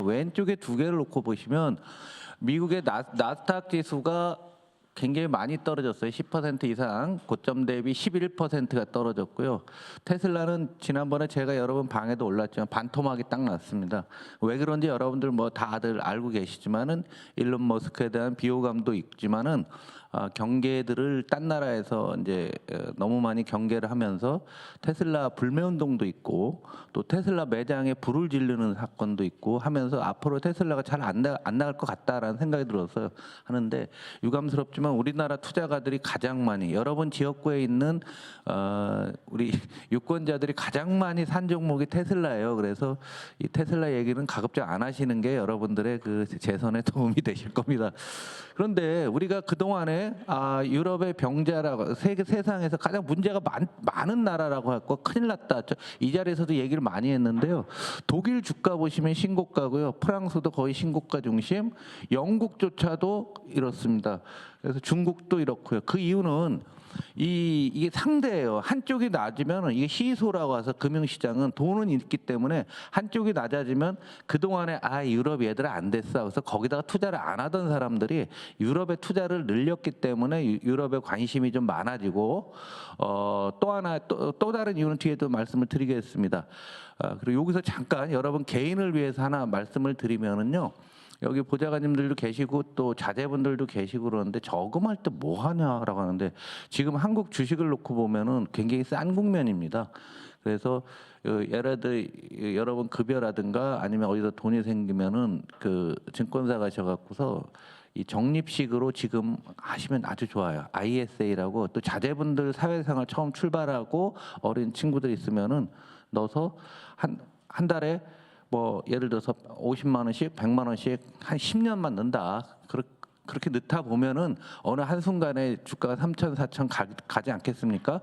왼쪽에 두 개를 놓고 보시면 미국의 나스닥 지수가 굉장히 많이 떨어졌어요. 10% 이상, 고점 대비 11%가 떨어졌고요. 테슬라는 지난번에 제가 여러분 방에도 올랐지만 반토막이 딱 났습니다. 왜 그런지 여러분들 뭐 다들 알고 계시지만은 일론 머스크에 대한 비호감도 있지만은 경계들을 딴 나라에서 이제 너무 많이 경계를 하면서 테슬라 불매 운동도 있고 또 테슬라 매장에 불을 지르는 사건도 있고 하면서 앞으로 테슬라가 잘 안 나갈 것 같다라는 생각이 들어서 하는데, 유감스럽지만 우리나라 투자가들이 가장 많이, 여러분 지역구에 있는 우리 유권자들이 가장 많이 산 종목이 테슬라예요. 그래서 이 테슬라 얘기는 가급적 안 하시는 게 여러분들의 그 재선에 도움이 되실 겁니다. 그런데 우리가 그동안에 유럽의 병자라고 세상에서 가장 문제가 많은 나라라고 했고 큰일 났다. 이 자리에서도 얘기를 많이 했는데요. 독일 주가 보시면 신고가고요. 프랑스도 거의 신고가 중심, 영국조차도 이렇습니다. 그래서 중국도 이렇고요. 그 이유는 이게 상대예요. 한쪽이 낮으면 이게 시소라고 해서 금융시장은 돈은 있기 때문에 한쪽이 낮아지면 그동안에 유럽 얘들 안 됐어. 그래서 거기다가 투자를 안 하던 사람들이 유럽에 투자를 늘렸기 때문에 유럽에 관심이 좀 많아지고 또 다른 이유는 뒤에도 말씀을 드리겠습니다. 그리고 여기서 잠깐 여러분 개인을 위해서 하나 말씀을 드리면은요. 여기 보좌관님들도 계시고 또 자제분들도 계시고 그러는데 저금할 때 뭐 하냐라고 하는데, 지금 한국 주식을 놓고 보면은 굉장히 싼 국면입니다. 그래서 예를 들어 여러분 급여라든가 아니면 어디서 돈이 생기면은 그 증권사 가셔갖고서 이 적립식으로 지금 하시면 아주 좋아요. ISA라고, 또 자제분들 사회생활 처음 출발하고 어린 친구들 있으면은 넣어서 한 달에 뭐 예를 들어서 50만 원씩, 100만 원씩 한 10년만 넣는다. 그렇게 넣다 보면은 어느 한순간에 주가가 3천, 4천 가지 않겠습니까?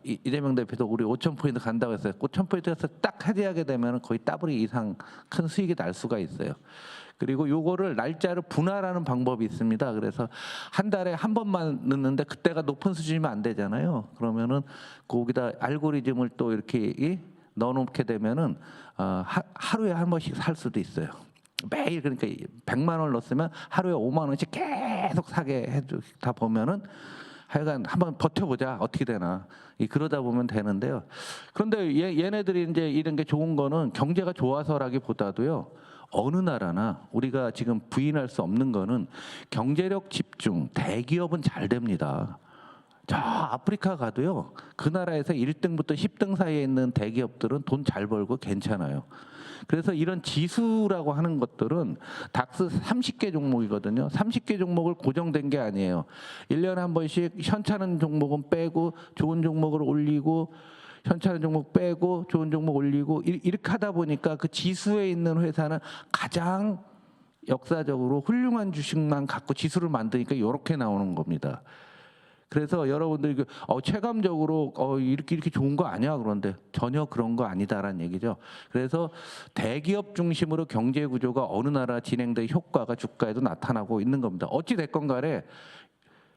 이재명 대표도 우리 5천 포인트 간다고 했어요. 5천 포인트에서 딱 해지하게 되면은 거의 더블 이상 큰 수익이 날 수가 있어요. 그리고 요거를 날짜를 분할하는 방법이 있습니다. 그래서 한 달에 한 번만 넣는데 그때가 높은 수준이면 안 되잖아요. 그러면은 거기다 알고리즘을 또 이렇게 넣어놓게 되면은 하루에 한 번씩 살 수도 있어요. 매일, 그러니까 100만 원을 넣었으면 하루에 5만 원씩 계속 사게 해주다 보면은 하여간 한번 버텨보자 어떻게 되나, 그러다 보면 되는데요. 그런데 얘네들이 이제 이런 게 좋은 거는 경제가 좋아서라기보다도요. 어느 나라나 우리가 지금 부인할 수 없는 거는 경제력 집중, 대기업은 잘 됩니다. 저 아프리카 가도요. 그 나라에서 1등부터 10등 사이에 있는 대기업들은 돈 잘 벌고 괜찮아요. 그래서 이런 지수라고 하는 것들은 닥스 30개 종목이거든요. 30개 종목을 고정된 게 아니에요. 1년에 한 번씩 현찮은 종목은 빼고 좋은 종목을 올리고, 현찮은 종목 빼고 좋은 종목 올리고, 이렇게 하다 보니까 그 지수에 있는 회사는 가장 역사적으로 훌륭한 주식만 갖고 지수를 만드니까 이렇게 나오는 겁니다. 그래서 여러분들이 체감적으로 이렇게 좋은 거 아니야, 그런데 전혀 그런 거 아니다라는 얘기죠. 그래서 대기업 중심으로 경제 구조가 어느 나라 진행된 효과가 주가에도 나타나고 있는 겁니다. 어찌 됐건 간에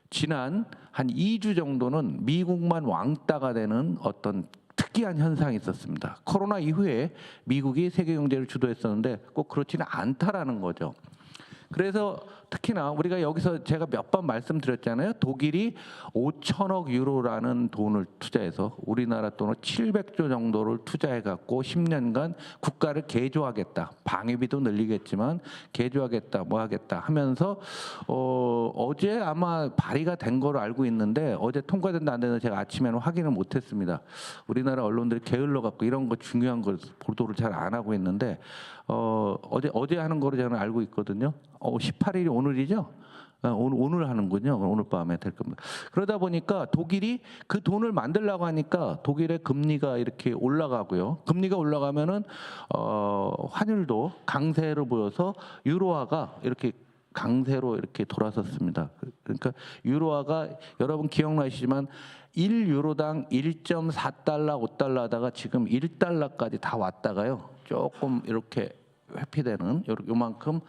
지난 한 2주 정도는 미국만 왕따가 되는 어떤 특이한 현상이 있었습니다. 코로나 이후에 미국이 세계 경제를 주도했었는데 꼭 그렇지는 않다라는 거죠. 그래서 특히나 우리가 여기서 제가 몇 번 말씀드렸잖아요. 독일이 5천억 유로라는 돈을 투자해서 우리나라 돈으로 700조 정도를 투자해갖고 10년간 국가를 개조하겠다. 방위비도 늘리겠지만 개조하겠다, 뭐 하겠다 하면서 어제 아마 발의가 된 거로 알고 있는데 어제 통과된다 안 되는지 제가 아침에는 확인을 못했습니다. 우리나라 언론들이 게을러갖고 이런 거 중요한 걸 보도를 잘 안 하고 있는데 어제 하는 거로 저는 알고 있거든요. 18일이 오늘이죠? 오늘 하는군요. 오늘 밤에 될 겁니다. 그러다 보니까 독일이 그 돈을 만들려고 하니까 독일의 금리가 이렇게 올라가고요. 금리가 올라가면은 환율도 강세로 보여서 유로화가 이렇게 강세로 이렇게 돌아섰습니다. 그러니까 유로화가 여러분 기억나시지만 1유로당 1.4달러, 5달러 하다가 지금 1달러까지 다 왔다가요. 조금 이렇게 회피되는 요만큼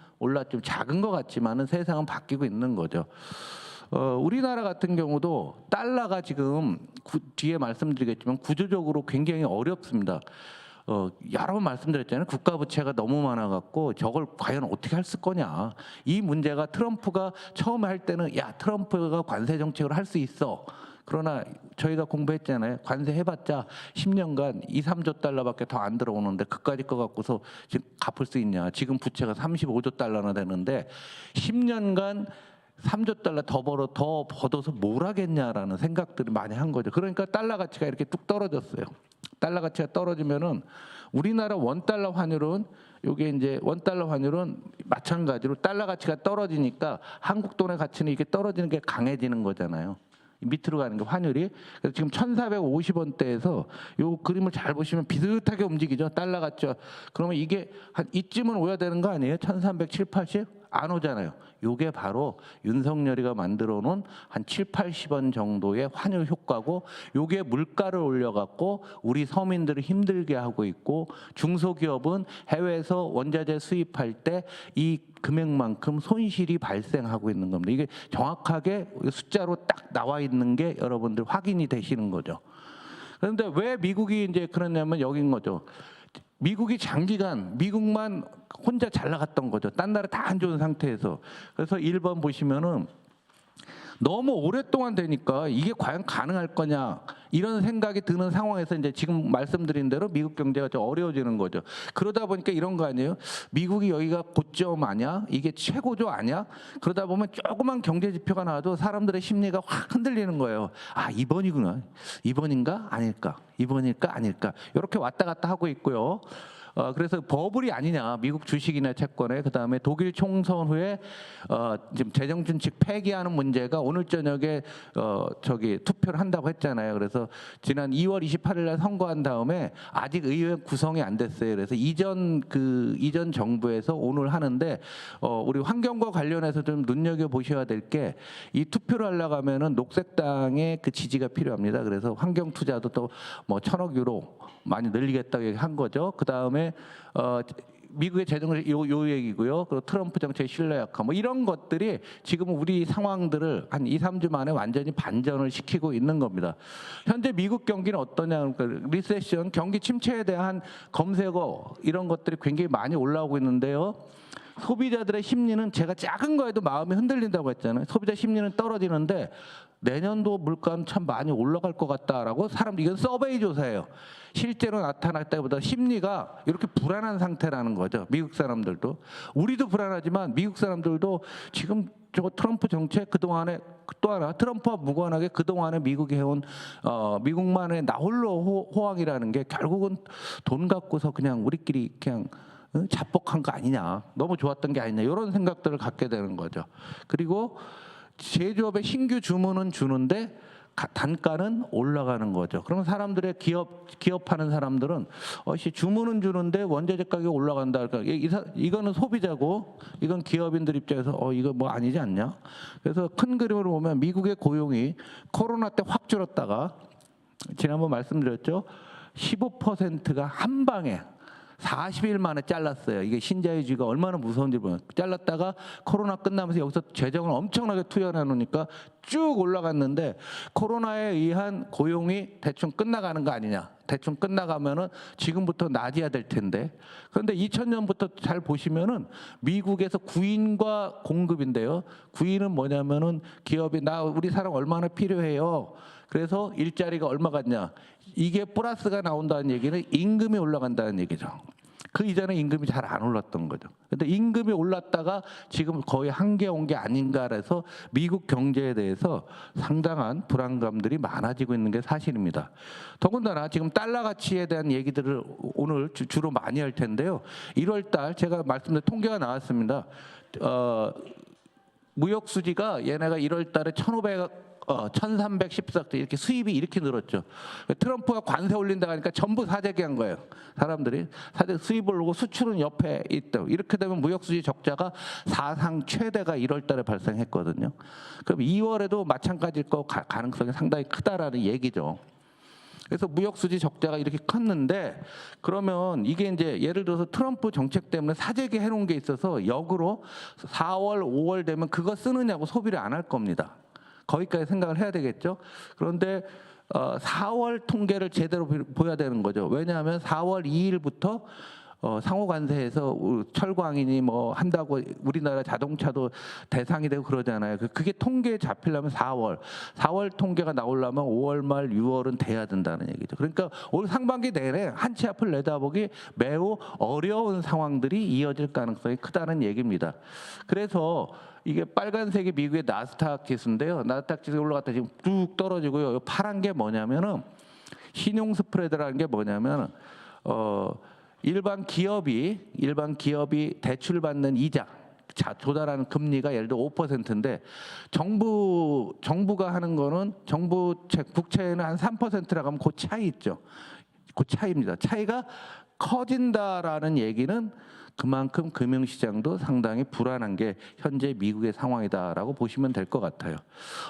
좀 작은 것 같지만은 세상은 바뀌고 있는 거죠. 우리나라 같은 경우도 달러가 지금 뒤에 말씀드리겠지만 구조적으로 굉장히 어렵습니다. 여러 번 말씀드렸잖아요. 국가 부채가 너무 많아갖고 저걸 과연 어떻게 할 거냐. 이 문제가 트럼프가 처음에 할 때는 야 트럼프가 관세 정책을 할 수 있어. 그러나 저희가 공부했잖아요. 관세 해봤자 10년간 2, 3조 달러밖에 더 안 들어오는데 그까짓 거 갖고서 지금 갚을 수 있냐. 지금 부채가 35조 달러나 되는데 10년간 3조 달러 더 벌어서 뭘 하겠냐라는 생각들을 많이 한 거죠. 그러니까 달러 가치가 이렇게 뚝 떨어졌어요. 달러 가치가 떨어지면은 우리나라 원달러 환율은 요게 이제 원달러 환율은 마찬가지로 달러 가치가 떨어지니까 한국 돈의 가치는 이게 떨어지는 게 강해지는 거잖아요. 밑으로 가는 게 환율이. 그래서 지금 1,450원대에서 요 그림을 잘 보시면 비슷하게 움직이죠. 달러 가치가. 그러면 이게 한 이쯤은 오야 되는 거 아니에요? 1,370, 80? 안 오잖아요. 요게 바로 윤석열이가 만들어 놓은 한 7, 80원 정도의 환율 효과고 요게 물가를 올려갖고 우리 서민들을 힘들게 하고 있고 중소기업은 해외에서 원자재 수입할 때 이 금액만큼 손실이 발생하고 있는 겁니다. 이게 정확하게 숫자로 딱 나와 있는 게 여러분들 확인이 되시는 거죠. 그런데 왜 미국이 이제 그러냐면 여긴 거죠. 미국이 장기간 미국만 혼자 잘 나갔던 거죠. 딴 나라 다 안 좋은 상태에서. 그래서 1번 보시면은 너무 오랫동안 되니까 이게 과연 가능할 거냐 이런 생각이 드는 상황에서 이제 지금 말씀드린 대로 미국 경제가 좀 어려워지는 거죠. 그러다 보니까 이런 거 아니에요? 미국이 여기가 고점 아니야? 이게 최고조 아니야? 그러다 보면 조그만 경제 지표가 나와도 사람들의 심리가 확 흔들리는 거예요. 아, 이번이구나. 이번인가? 아닐까? 이번일까? 아닐까? 이렇게 왔다 갔다 하고 있고요. 그래서 버블이 아니냐 미국 주식이나 채권에 그다음에 독일 총선 후에 지금 재정준칙 폐기하는 문제가 오늘 저녁에 투표를 한다고 했잖아요. 그래서 지난 2월 28일 날 선거한 다음에 아직 의회 구성이 안 됐어요. 그래서 이전 정부에서 오늘 하는데 우리 환경과 관련해서 좀 눈여겨 보셔야 될 게 이 투표를 하려고 하면은 녹색당의 그 지지가 필요합니다. 그래서 환경 투자도 또 뭐 1,000억 유로 많이 늘리겠다고 얘기한 거죠. 그 다음에 미국의 재정을 요 얘기고요. 그리고 트럼프 정책의 신뢰 약화 뭐 이런 것들이 지금 우리 상황들을 한 2, 3주 만에 완전히 반전을 시키고 있는 겁니다. 현재 미국 경기는 어떠냐? 그러니까 리세션, 경기 침체에 대한 검색어 이런 것들이 굉장히 많이 올라오고 있는데요. 소비자들의 심리는 제가 작은 거에도 마음이 흔들린다고 했잖아요. 소비자 심리는 떨어지는데 내년도 물가는 참 많이 올라갈 것 같다라고 이건 서베이 조사예요. 실제로 나타났다기보다 심리가 이렇게 불안한 상태라는 거죠. 미국 사람들도. 우리도 불안하지만 미국 사람들도 지금 저거 트럼프 정책 그동안에 또 하나 트럼프와 무관하게 그동안에 미국이 해온 미국만의 나홀로 호황이라는 게 결국은 돈 갖고서 그냥 우리끼리 그냥 자뻑한 거 아니냐, 너무 좋았던 게 아니냐 이런 생각들을 갖게 되는 거죠. 그리고 제조업의 신규 주문은 주는데 단가는 올라가는 거죠. 그러면 사람들의 기업하는 사람들은 주문은 주는데 원자재 가격이 올라간다. 그러니까 이거는 소비자고 이건 기업인들 입장에서 이거 뭐 아니지 않냐. 그래서 큰 그림으로 보면 미국의 고용이 코로나 때 확 줄었다가 지난번 말씀드렸죠. 15%가 한 방에 40일 만에 잘랐어요. 이게 신자유주의가 얼마나 무서운지 보면 잘랐다가 코로나 끝나면서 여기서 재정을 엄청나게 투여해 놓으니까 쭉 올라갔는데 코로나에 의한 고용이 대충 끝나가는 거 아니냐. 대충 끝나가면은 지금부터 낮아야 될 텐데. 그런데 2000년부터 잘 보시면은 미국에서 구인과 공급인데요. 구인은 뭐냐면은 기업이 우리 사람 얼마나 필요해요. 그래서 일자리가 얼마 같냐. 이게 플러스가 나온다는 얘기는 임금이 올라간다는 얘기죠. 그 이전에 임금이 잘 안 올랐던 거죠. 근데 임금이 올랐다가 지금 거의 한계 온 게 아닌가 해서 미국 경제에 대해서 상당한 불안감들이 많아지고 있는 게 사실입니다. 더군다나 지금 달러 가치에 대한 얘기들을 오늘 주로 많이 할 텐데요. 1월 달 제가 말씀드린 통계가 나왔습니다. 무역 수지가 얘네가 1월 달에 1,314대 이렇게 수입이 이렇게 늘었죠. 트럼프가 관세 올린다고 하니까 전부 사재기 한 거예요. 사람들이 수입을 올리고 수출은 옆에 있다. 이렇게 되면 무역수지 적자가 사상 최대가 1월 달에 발생했거든요. 그럼 2월에도 마찬가지일 거 가능성이 상당히 크다라는 얘기죠. 그래서 무역수지 적자가 이렇게 컸는데 그러면 이게 이제 예를 들어서 트럼프 정책 때문에 사재기 해놓은 게 있어서 역으로 4월, 5월 되면 그거 쓰느냐고 소비를 안 할 겁니다. 거기까지 생각을 해야 되겠죠. 그런데 4월 통계를 제대로 보여야 되는 거죠. 왜냐하면 4월 2일부터 상호 관세에서 철광인이 뭐 한다고 우리나라 자동차도 대상이 되고 그러잖아요. 그게 통계에 잡히려면 4월 통계가 나오려면 5월 말 6월은 돼야 된다는 얘기죠. 그러니까 올 상반기 내내 한 치 앞을 내다보기 매우 어려운 상황들이 이어질 가능성이 크다는 얘기입니다. 그래서 이게 빨간색이 미국의 나스닥 지수인데요. 나스닥 지수 올라갔다 지금 뚝 떨어지고요. 파란 게 뭐냐면은 신용 스프레드라는 게 뭐냐면 일반 기업이 대출받는 이자 조달하는 금리가 예를 들어 5%인데 정부가 하는 거는 국채는 한 3%라고 하면 그 차이 있죠. 그 차이입니다. 차이가 커진다라는 얘기는 그만큼 금융시장도 상당히 불안한 게 현재 미국의 상황이다라고 보시면 될 것 같아요.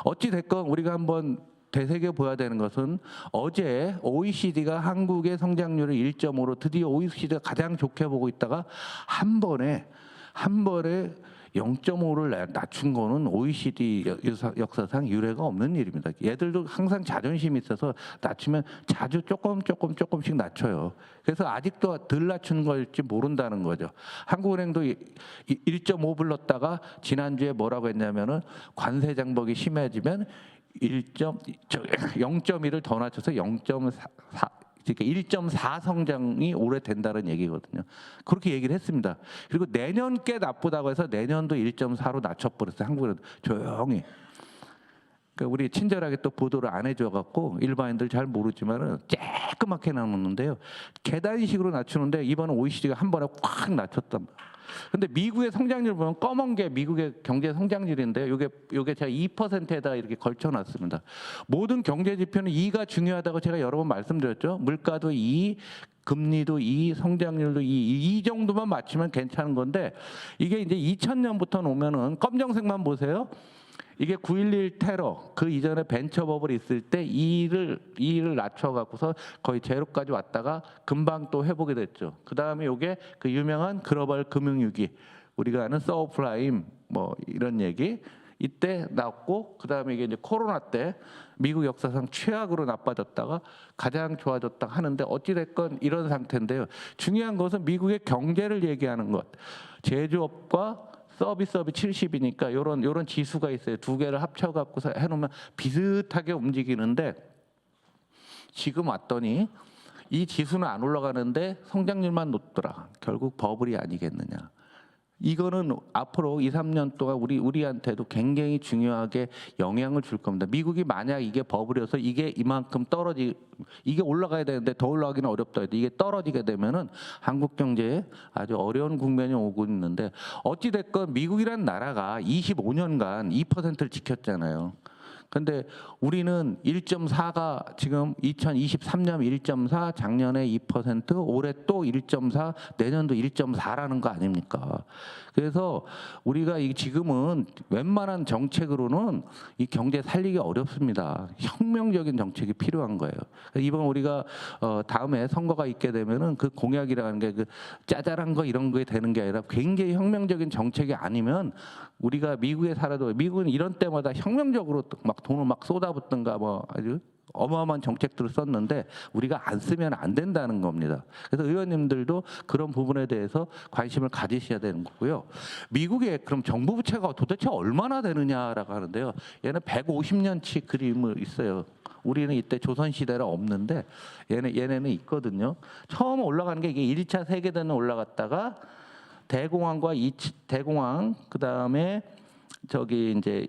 어찌 됐건 우리가 한번 되새겨 보야 되는 것은 어제 OECD가 한국의 성장률을 1.5로 드디어 OECD가 가장 좋게 보고 있다가 한 번에 0.5를 낮춘 거는 OECD 역사상 유례가 없는 일입니다. 얘들도 항상 자존심이 있어서 낮추면 자주 조금씩 낮춰요. 그래서 아직도 덜 낮춘 걸지 모른다는 거죠. 한국은행도 1.5 불렀다가 지난주에 뭐라고 했냐면은 관세 장벽이 심해지면 0.1을 더 낮춰서 0.4 그러니까 1.4 성장이 올해 된다는 얘기거든요. 그렇게 얘기를 했습니다. 그리고 내년 꽤 나쁘다고 해서 내년도 1.4로 낮춰버렸어요. 한국은 조용히. 그러니까 우리 친절하게 또 보도를 안 해줘갖고 일반인들 잘 모르지만은 쬐끄맣게 나누는데요. 계단식으로 낮추는데 이번에 OECD가 한 번에 확 낮췄단 말이에요. 근데 미국의 성장률 보면 검은 게 미국의 경제 성장률인데요. 요게 제가 2%에다 이렇게 걸쳐놨습니다. 모든 경제 지표는 2가 중요하다고 제가 여러 번 말씀드렸죠. 물가도 2, 금리도 2, 성장률도 2 정도만 맞추면 괜찮은 건데 이게 이제 2000년부터 오면은 검정색만 보세요. 이게 9.11 테러 그 이전에 벤처버블이 있을 때 2를 낮춰갖고서 거의 제로까지 왔다가 금방 또 회복이 됐죠. 그 다음에 이게 그 유명한 글로벌 금융위기 우리가 아는 서브프라임 뭐 이런 얘기 이때 나왔고 그 다음에 이게 이제 코로나 때 미국 역사상 최악으로 나빠졌다가 가장 좋아졌다 하는데 어찌됐건 이런 상태인데요. 중요한 것은 미국의 경제를 얘기하는 것, 제조업과 서비스업이 70이니까 요런 지수가 있어요. 두 개를 합쳐갖고 해놓으면 비슷하게 움직이는데 지금 왔더니 이 지수는 안 올라가는데 성장률만 높더라. 결국 버블이 아니겠느냐. 이거는 앞으로 2, 3년 동안 우리한테도 굉장히 중요하게 영향을 줄 겁니다. 미국이 만약 이게 버블이어서 이게 이만큼 이게 올라가야 되는데 더 올라가기는 어렵다. 이게 떨어지게 되면은 한국 경제에 아주 어려운 국면이 오고 있는데 어찌됐건 미국이란 나라가 25년간 2%를 지켰잖아요. 근데 우리는 1.4가 지금 2023년 1.4, 작년에 2%, 올해 또 1.4, 내년도 1.4라는 거 아닙니까? 그래서 우리가 지금은 웬만한 정책으로는 이 경제 살리기 어렵습니다. 혁명적인 정책이 필요한 거예요. 이번 우리가 다음에 선거가 있게 되면은 그 공약이라는 게 그 짜잘한 거 이런 거에 되는 게 아니라 굉장히 혁명적인 정책이 아니면 우리가 미국에 살아도 미국은 이런 때마다 혁명적으로 막 돈을 막 쏟아붓든가 뭐 아주 어마어마한 정책들을 썼는데 우리가 안 쓰면 안 된다는 겁니다. 그래서 의원님들도 그런 부분에 대해서 관심을 가지셔야 되는 거고요. 미국의 그럼 정부 부채가 도대체 얼마나 되느냐라고 하는데요. 얘는 150년치 그림을 있어요. 우리는 이때 조선시대라 없는데 얘네는 있거든요. 처음 올라가는 게 이게 1차 세계대전 올라갔다가 대공황 그다음에 저기 이제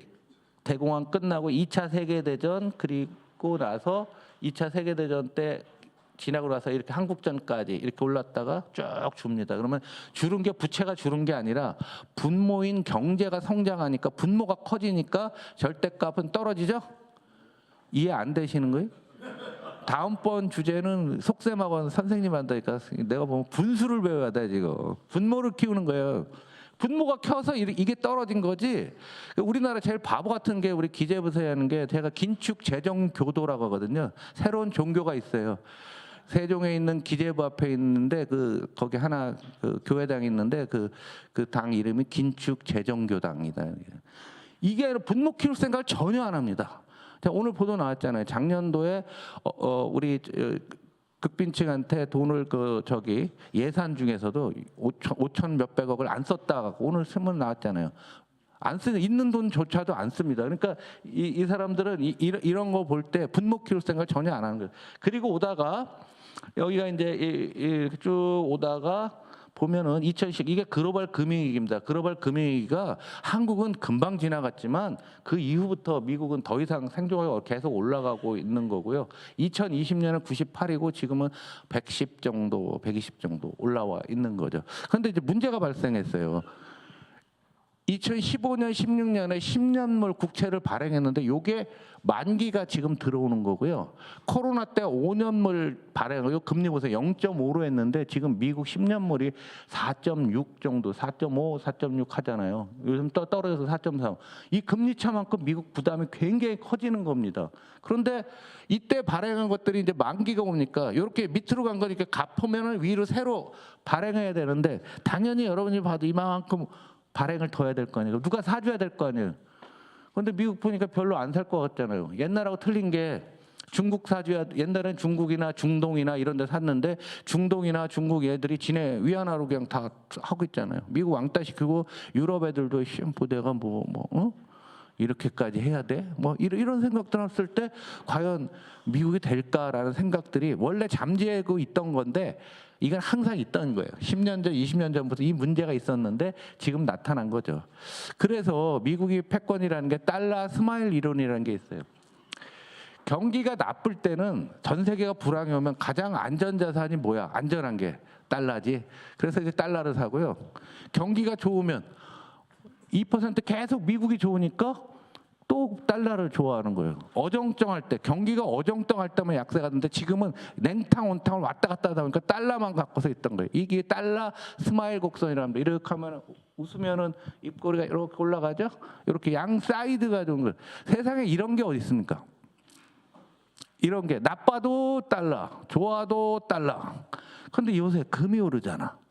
대공황 끝나고 2차 세계대전 그리고 나서 2차 세계대전 때 지나고 나서 이렇게 한국전까지 이렇게 올랐다가 쭉 줍니다. 그러면 줄은 게 부채가 줄은 게 아니라 분모인 경제가 성장하니까 분모가 커지니까 절대값은 떨어지죠? 이해 안 되시는 거예요? 다음번 주제는 속셈학원 선생님 한다니까 내가 보면 분수를 배워야 돼 지금. 분모를 키우는 거예요. 분모가 켜서 이게 떨어진 거지. 우리나라 제일 바보 같은 게 우리 기재부서에 하는 게 제가 긴축 재정 교도라고 하거든요. 새로운 종교가 있어요. 세종에 있는 기재부 앞에 있는데 거기 하나 교회당이 있는데 그 당 이름이 긴축 재정교당이다. 이게 분모 키울 생각을 전혀 안 합니다. 자, 오늘 보도 나왔잖아요. 작년도에 우리 극빈층한테 돈을 예산 중에서도 5천 몇백억을 안 썼다. 오늘 신문 나왔잖아요. 안 쓰는 있는 돈조차도 안 씁니다. 그러니까 이 사람들은 이런 거 볼 때 분목 키울 생각을 전혀 안 하는 거예요. 그리고 오다가 여기가 이제 쭉 오다가 보면은 2010 이게 글로벌 금융위기입니다. 글로벌 금융위기가 한국은 금방 지나갔지만 그 이후부터 미국은 더 이상 생존율이 계속 올라가고 있는 거고요. 2020년은 98이고 지금은 110 정도, 120 정도 올라와 있는 거죠. 그런데 이제 문제가 발생했어요. 2015년, 16년에 10년물 국채를 발행했는데 이게 만기가 지금 들어오는 거고요. 코로나 때 5년물 발행을 금리 보세요. 0.5로 했는데 지금 미국 10년물이 4.6 정도, 4.5, 4.6 하잖아요. 요즘 떨어져서 4.3. 이 금리 차만큼 미국 부담이 굉장히 커지는 겁니다. 그런데 이때 발행한 것들이 이제 만기가 오니까 이렇게 밑으로 간 거니까 갚으면 위로 새로 발행해야 되는데 당연히 여러분이 봐도 이만큼 발행을 더 해야 될 거 아니에요. 누가 사줘야 될 거 아니에요. 그런데 미국 보니까 별로 안 살 것 같잖아요. 옛날하고 틀린 게 중국 사줘야, 옛날엔 중국이나 중동이나 이런 데 샀는데 중동이나 중국 애들이 지네 위안화로 그냥 다 하고 있잖아요. 미국 왕따 시키고 유럽 애들도 내가 이렇게까지 해야 돼? 이런 생각들 했을 때 과연 미국이 될까라는 생각들이 원래 잠재고 있던 건데 이건 항상 있던 거예요. 10년 전, 20년 전부터 이 문제가 있었는데 지금 나타난 거죠. 그래서 미국이 패권이라는 게 달러 스마일 이론이라는 게 있어요. 경기가 나쁠 때는 전 세계가 불황이 오면 가장 안전 자산이 뭐야? 안전한 게 달러지. 그래서 이제 달러를 사고요. 경기가 좋으면 2% 계속 미국이 좋으니까 또 달러를 좋아하는 거예요. 어정쩡할 때, 경기가 어정쩡할 때만 약세가 되는데 지금은 냉탕 온탕을 왔다 갔다 하다 보니까 달러만 갖고서 있던 거예요. 이게 달러 스마일 곡선이라고 합니다. 이렇게 하면 웃으면은 입꼬리가 이렇게 올라가죠. 이렇게 양 사이드가 좋은 거예요. 세상에 이런 게 어디 있습니까? 이런 게 나빠도 달러, 좋아도 달러. 근데 요새 금이 오르잖아.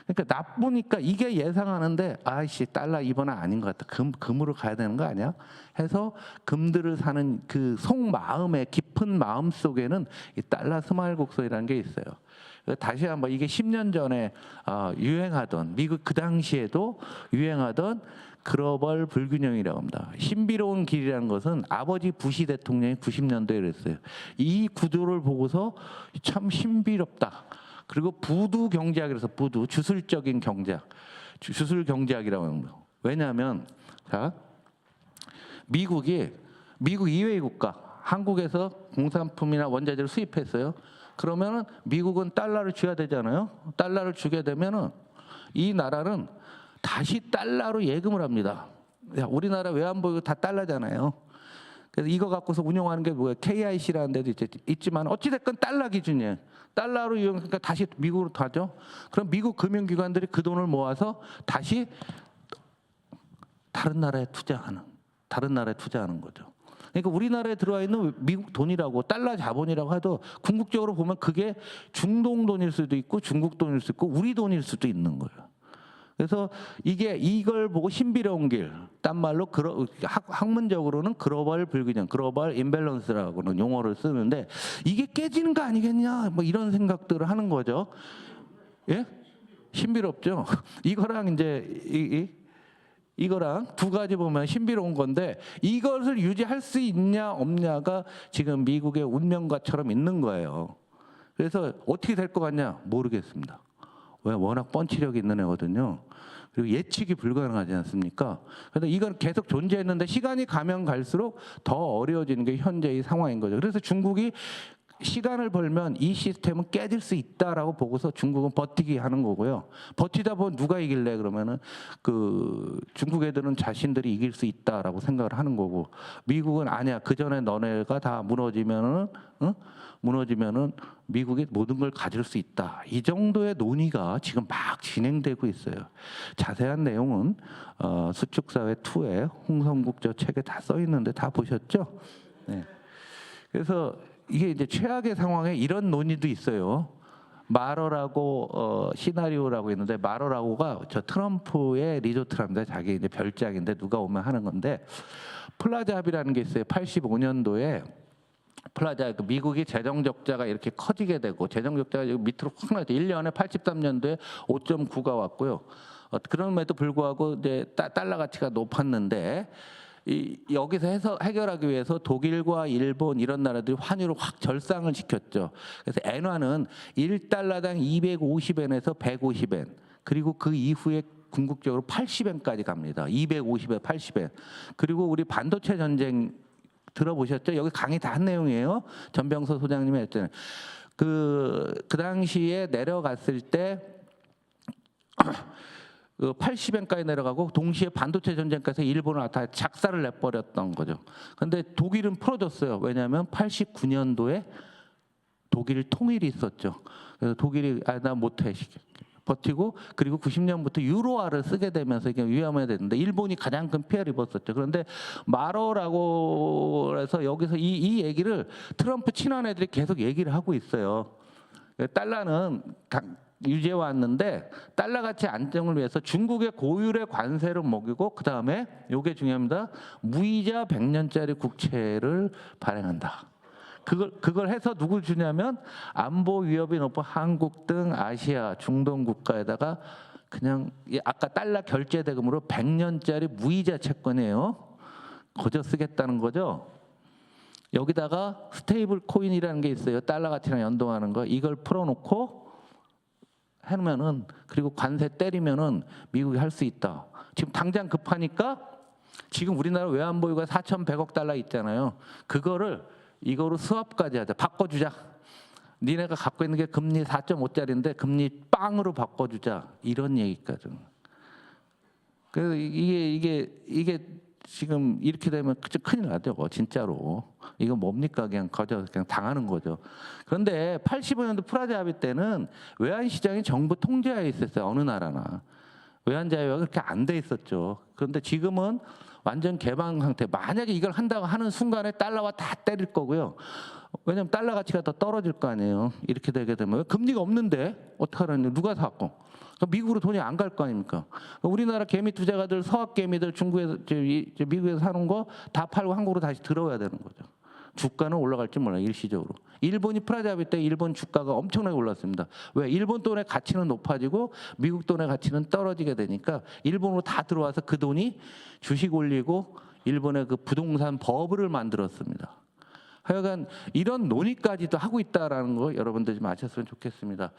그러니까 나쁘니까 이게 예상하는데 아이씨 달러 이번에 아닌 것 같다. 금으로 가야 되는 거 아니야? 해서 금들을 사는 그 속마음의 깊은 마음 속에는 이 달러 스마일 곡선이라는 게 있어요. 다시 한번 이게 10년 전에 유행하던 미국 그 당시에도 유행하던 글로벌 불균형이라고 합니다. 신비로운 길이라는 것은 아버지 부시 대통령이 90년도에 그랬어요. 이 구조를 보고서 참 신비롭다. 그리고 부두 경제학이라서 부두 주술적인 경제학, 주술 경제학이라고 합니다. 왜냐하면 미국 이외의 국가, 한국에서 공산품이나 원자재를 수입했어요. 그러면은 미국은 달러를 줘야 되잖아요. 달러를 주게 되면은 이 나라는 다시 달러로 예금을 합니다. 우리나라 외환보유 다 달러잖아요. 그래서 이거 갖고서 운영하는 게 뭐예요? KIC라는 데도 있지만 어찌됐건 달러 기준이에요. 달러로 이용하니까 다시 미국으로 가죠. 그럼 미국 금융기관들이 그 돈을 모아서 다시 다른 나라에 투자하는 거죠. 그러니까 우리나라에 들어와 있는 미국 돈이라고 달러 자본이라고 해도 궁극적으로 보면 그게 중동 돈일 수도 있고 중국 돈일 수도 있고 우리 돈일 수도 있는 거예요. 그래서 이걸 보고 신비로운 길, 딴 말로 학문적으로는 글로벌 불균형, 글로벌 임밸런스라고는 용어를 쓰는데 이게 깨지는 거 아니겠냐, 이런 생각들을 하는 거죠. 예? 신비롭죠. 이거랑 이제 이거랑 두 가지 보면 신비로운 건데 이것을 유지할 수 있냐 없냐가 지금 미국의 운명과처럼 있는 거예요. 그래서 어떻게 될 것 같냐 모르겠습니다. 왜? 워낙 펀치력이 있는 애거든요. 그리고 예측이 불가능하지 않습니까? 그래서 이건 계속 존재했는데 시간이 가면 갈수록 더 어려워지는 게 현재의 상황인 거죠. 그래서 중국이 시간을 벌면 이 시스템은 깨질 수 있다라고 보고서 중국은 버티기 하는 거고요. 버티다 보면 누가 이길래 그러면은 중국 애들은 자신들이 이길 수 있다라고 생각을 하는 거고 미국은 아니야. 그 전에 너네가 다 무너지면은 미국이 모든 걸 가질 수 있다. 이 정도의 논의가 지금 막 진행되고 있어요. 자세한 내용은 수축사회 2에 홍성국 저 책에 다 써 있는데 다 보셨죠? 네. 그래서 이게 이제 최악의 상황에 이런 논의도 있어요. 마러라고 시나리오라고 있는데 마러라고가 저 트럼프의 리조트랍니다. 자기 이제 별장인데 누가 오면 하는 건데 플라자 합의라는 게 있어요. 85년도에 플라자 그 미국이 재정 적자가 이렇게 커지게 되고 재정 적자가 밑으로 확 나죠. 1년에 83년도에 5.9가 왔고요. 그럼에도 불구하고 이제 달러 가치가 높았는데 여기서 해결하기 위해서 독일과 일본 이런 나라들이 환율을 확 절상을 시켰죠. 그래서 엔화는 1달러당 250엔에서 150엔 그리고 그 이후에 궁극적으로 80엔까지 갑니다. 250엔, 80엔. 그리고 우리 반도체 전쟁 들어보셨죠? 여기 강의 다 한 내용이에요. 전병서 소장님이 했잖아요. 그 당시에 내려갔을 때 그 80엔까지 내려가고 동시에 반도체 전쟁까지 일본을 다 작사를 내버렸던 거죠. 그런데 독일은 풀어줬어요. 왜냐하면 89년도에 독일 통일이 있었죠. 그래서 독일이 나 못해 버티고 그리고 90년부터 유로화를 쓰게 되면서 이게 위험해야 되는데 일본이 가장 큰 피해를 입었었죠. 그런데 마러라고 해서 여기서 이 얘기를 트럼프 친한 애들이 계속 얘기를 하고 있어요. 달러는 유지해 왔는데 달러 가치 안정을 위해서 중국의 고율의 관세를 먹이고 그 다음에 이게 중요합니다. 무이자 100년짜리 국채를 발행한다. 그걸 해서 누굴 주냐면 안보 위협이 높은 한국 등 아시아 중동 국가에다가 그냥 아까 달러 결제 대금으로 100년짜리 무이자 채권이에요. 거저 쓰겠다는 거죠. 여기다가 스테이블 코인이라는 게 있어요. 달러 가치랑 연동하는 거. 이걸 풀어놓고 해놓으면은 그리고 관세 때리면은 미국이 할 수 있다. 지금 당장 급하니까 지금 우리나라 외환 보유가 4,100억 달러 있잖아요. 그거를 이거로 스왑까지 하자. 바꿔주자. 니네가 갖고 있는 게 금리 4.5짜리인데 금리 빵으로 바꿔주자. 이런 얘기까지. 그래서 이게 지금 이렇게 되면 큰일 나죠. 진짜로. 이거 뭡니까? 그냥 당하는 거죠. 그런데 85년도 프라자 합의 때는 외환 시장이 정부 통제하에 있었어요. 어느 나라나. 외환 자유화가 그렇게 안 돼 있었죠. 그런데 지금은 완전 개방 상태. 만약에 이걸 한다고 하는 순간에 달러와 다 때릴 거고요. 왜냐하면 달러 가치가 더 떨어질 거 아니에요. 이렇게 되게 되면 금리가 없는데 어떡하라는 누가 사고? 미국으로 돈이 안 갈 거 아닙니까? 우리나라 개미 투자가들 서학 개미들 중국에서 미국에서 사는 거 다 팔고 한국으로 다시 들어와야 되는 거죠. 주가는 올라갈지 몰라요. 일시적으로. 일본이 프라자 합의 때 일본 주가가 엄청나게 올랐습니다. 왜? 일본 돈의 가치는 높아지고 미국 돈의 가치는 떨어지게 되니까 일본으로 다 들어와서 그 돈이 주식 올리고 일본의 그 부동산 버블을 만들었습니다. 하여간 이런 논의까지도 하고 있다라는 거 여러분들 좀 아셨으면 좋겠습니다.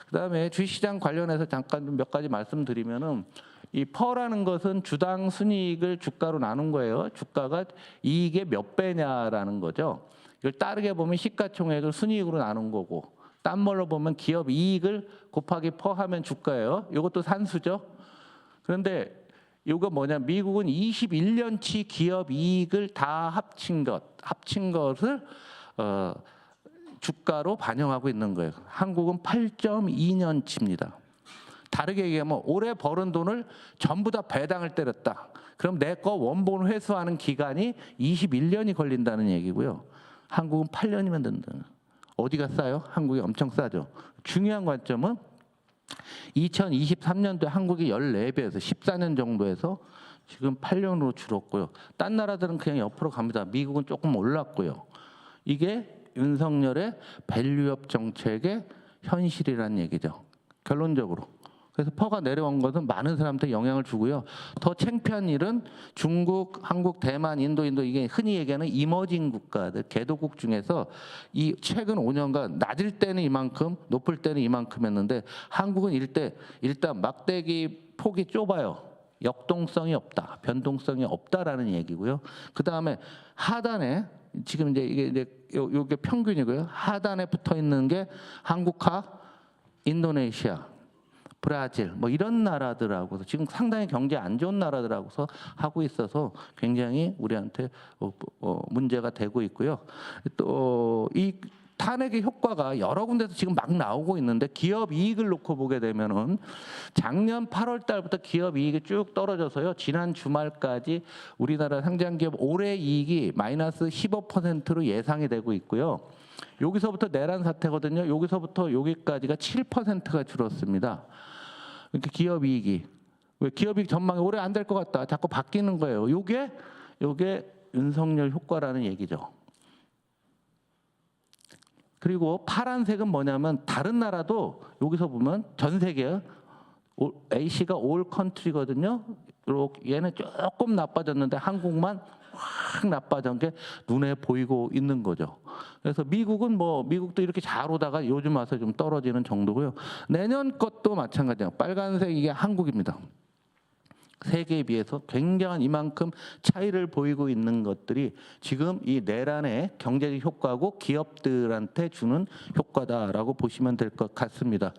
그다음에 주식시장 관련해서 잠깐 몇 가지 말씀드리면은 이 퍼라는 것은 주당 순이익을 주가로 나눈 거예요. 주가가 이익의 몇 배냐라는 거죠. 이걸 따르게 보면 시가총액을 순이익으로 나눈 거고 딴 말로 보면 기업 이익을 곱하기 퍼 하면 주가예요. 이것도 산수죠. 그런데 이거 뭐냐? 미국은 21년치 기업 이익을 다 합친 것을 주가로 반영하고 있는 거예요. 한국은 8.2년치입니다. 다르게 얘기하면 올해 벌은 돈을 전부 다 배당을 때렸다. 그럼 내 거 원본 회수하는 기간이 21년이 걸린다는 얘기고요. 한국은 8년이면 된다. 어디가 싸요? 한국이 엄청 싸죠. 중요한 관점은 2023년도에 한국이 14배에서 14년 정도에서 지금 8년으로 줄었고요. 딴 나라들은 그냥 옆으로 갑니다. 미국은 조금 올랐고요. 이게 윤석열의 밸류업 정책의 현실이라는 얘기죠. 결론적으로. 그래서 퍼가 내려온 것은 많은 사람한테 영향을 주고요. 더 창피한 일은 중국, 한국, 대만, 인도 이게 흔히 얘기하는 이머징 국가들, 개도국 중에서 이 최근 5년간 낮을 때는 이만큼, 높을 때는 이만큼 했는데 한국은 일단 막대기 폭이 좁아요. 역동성이 없다, 변동성이 없다라는 얘기고요. 그 다음에 하단에 지금 이게 평균이고요. 하단에 붙어 있는 게 한국하, 인도네시아, 브라질 뭐 이런 나라들하고서 지금 상당히 경제 안 좋은 나라들하고서 하고 있어서 굉장히 우리한테 문제가 되고 있고요. 또 이 탄핵의 효과가 여러 군데서 지금 막 나오고 있는데 기업 이익을 놓고 보게 되면은 작년 8월 달부터 기업 이익이 쭉 떨어져서요. 지난 주말까지 우리나라 상장 기업 올해 이익이 마이너스 15%로 예상이 되고 있고요. 여기서부터 내란 사태거든요. 여기서부터 여기까지가 7%가 줄었습니다. 이렇게 기업 이익이 왜 기업 이익 전망이 올해 안 될 것 같다. 자꾸 바뀌는 거예요. 요게 윤석열 효과라는 얘기죠. 그리고 파란색은 뭐냐면 다른 나라도 여기서 보면 전 세계 A씨가 올 컨트리거든요. 얘는 조금 나빠졌는데 한국만 확 나빠진 게 눈에 보이고 있는 거죠. 그래서 미국은 미국도 이렇게 잘 오다가 요즘 와서 좀 떨어지는 정도고요. 내년 것도 마찬가지예요. 빨간색 이게 한국입니다. 세계에 비해서 굉장한 이만큼 차이를 보이고 있는 것들이 지금 이 내란의 경제적 효과고 기업들한테 주는 효과다라고 보시면 될 것 같습니다.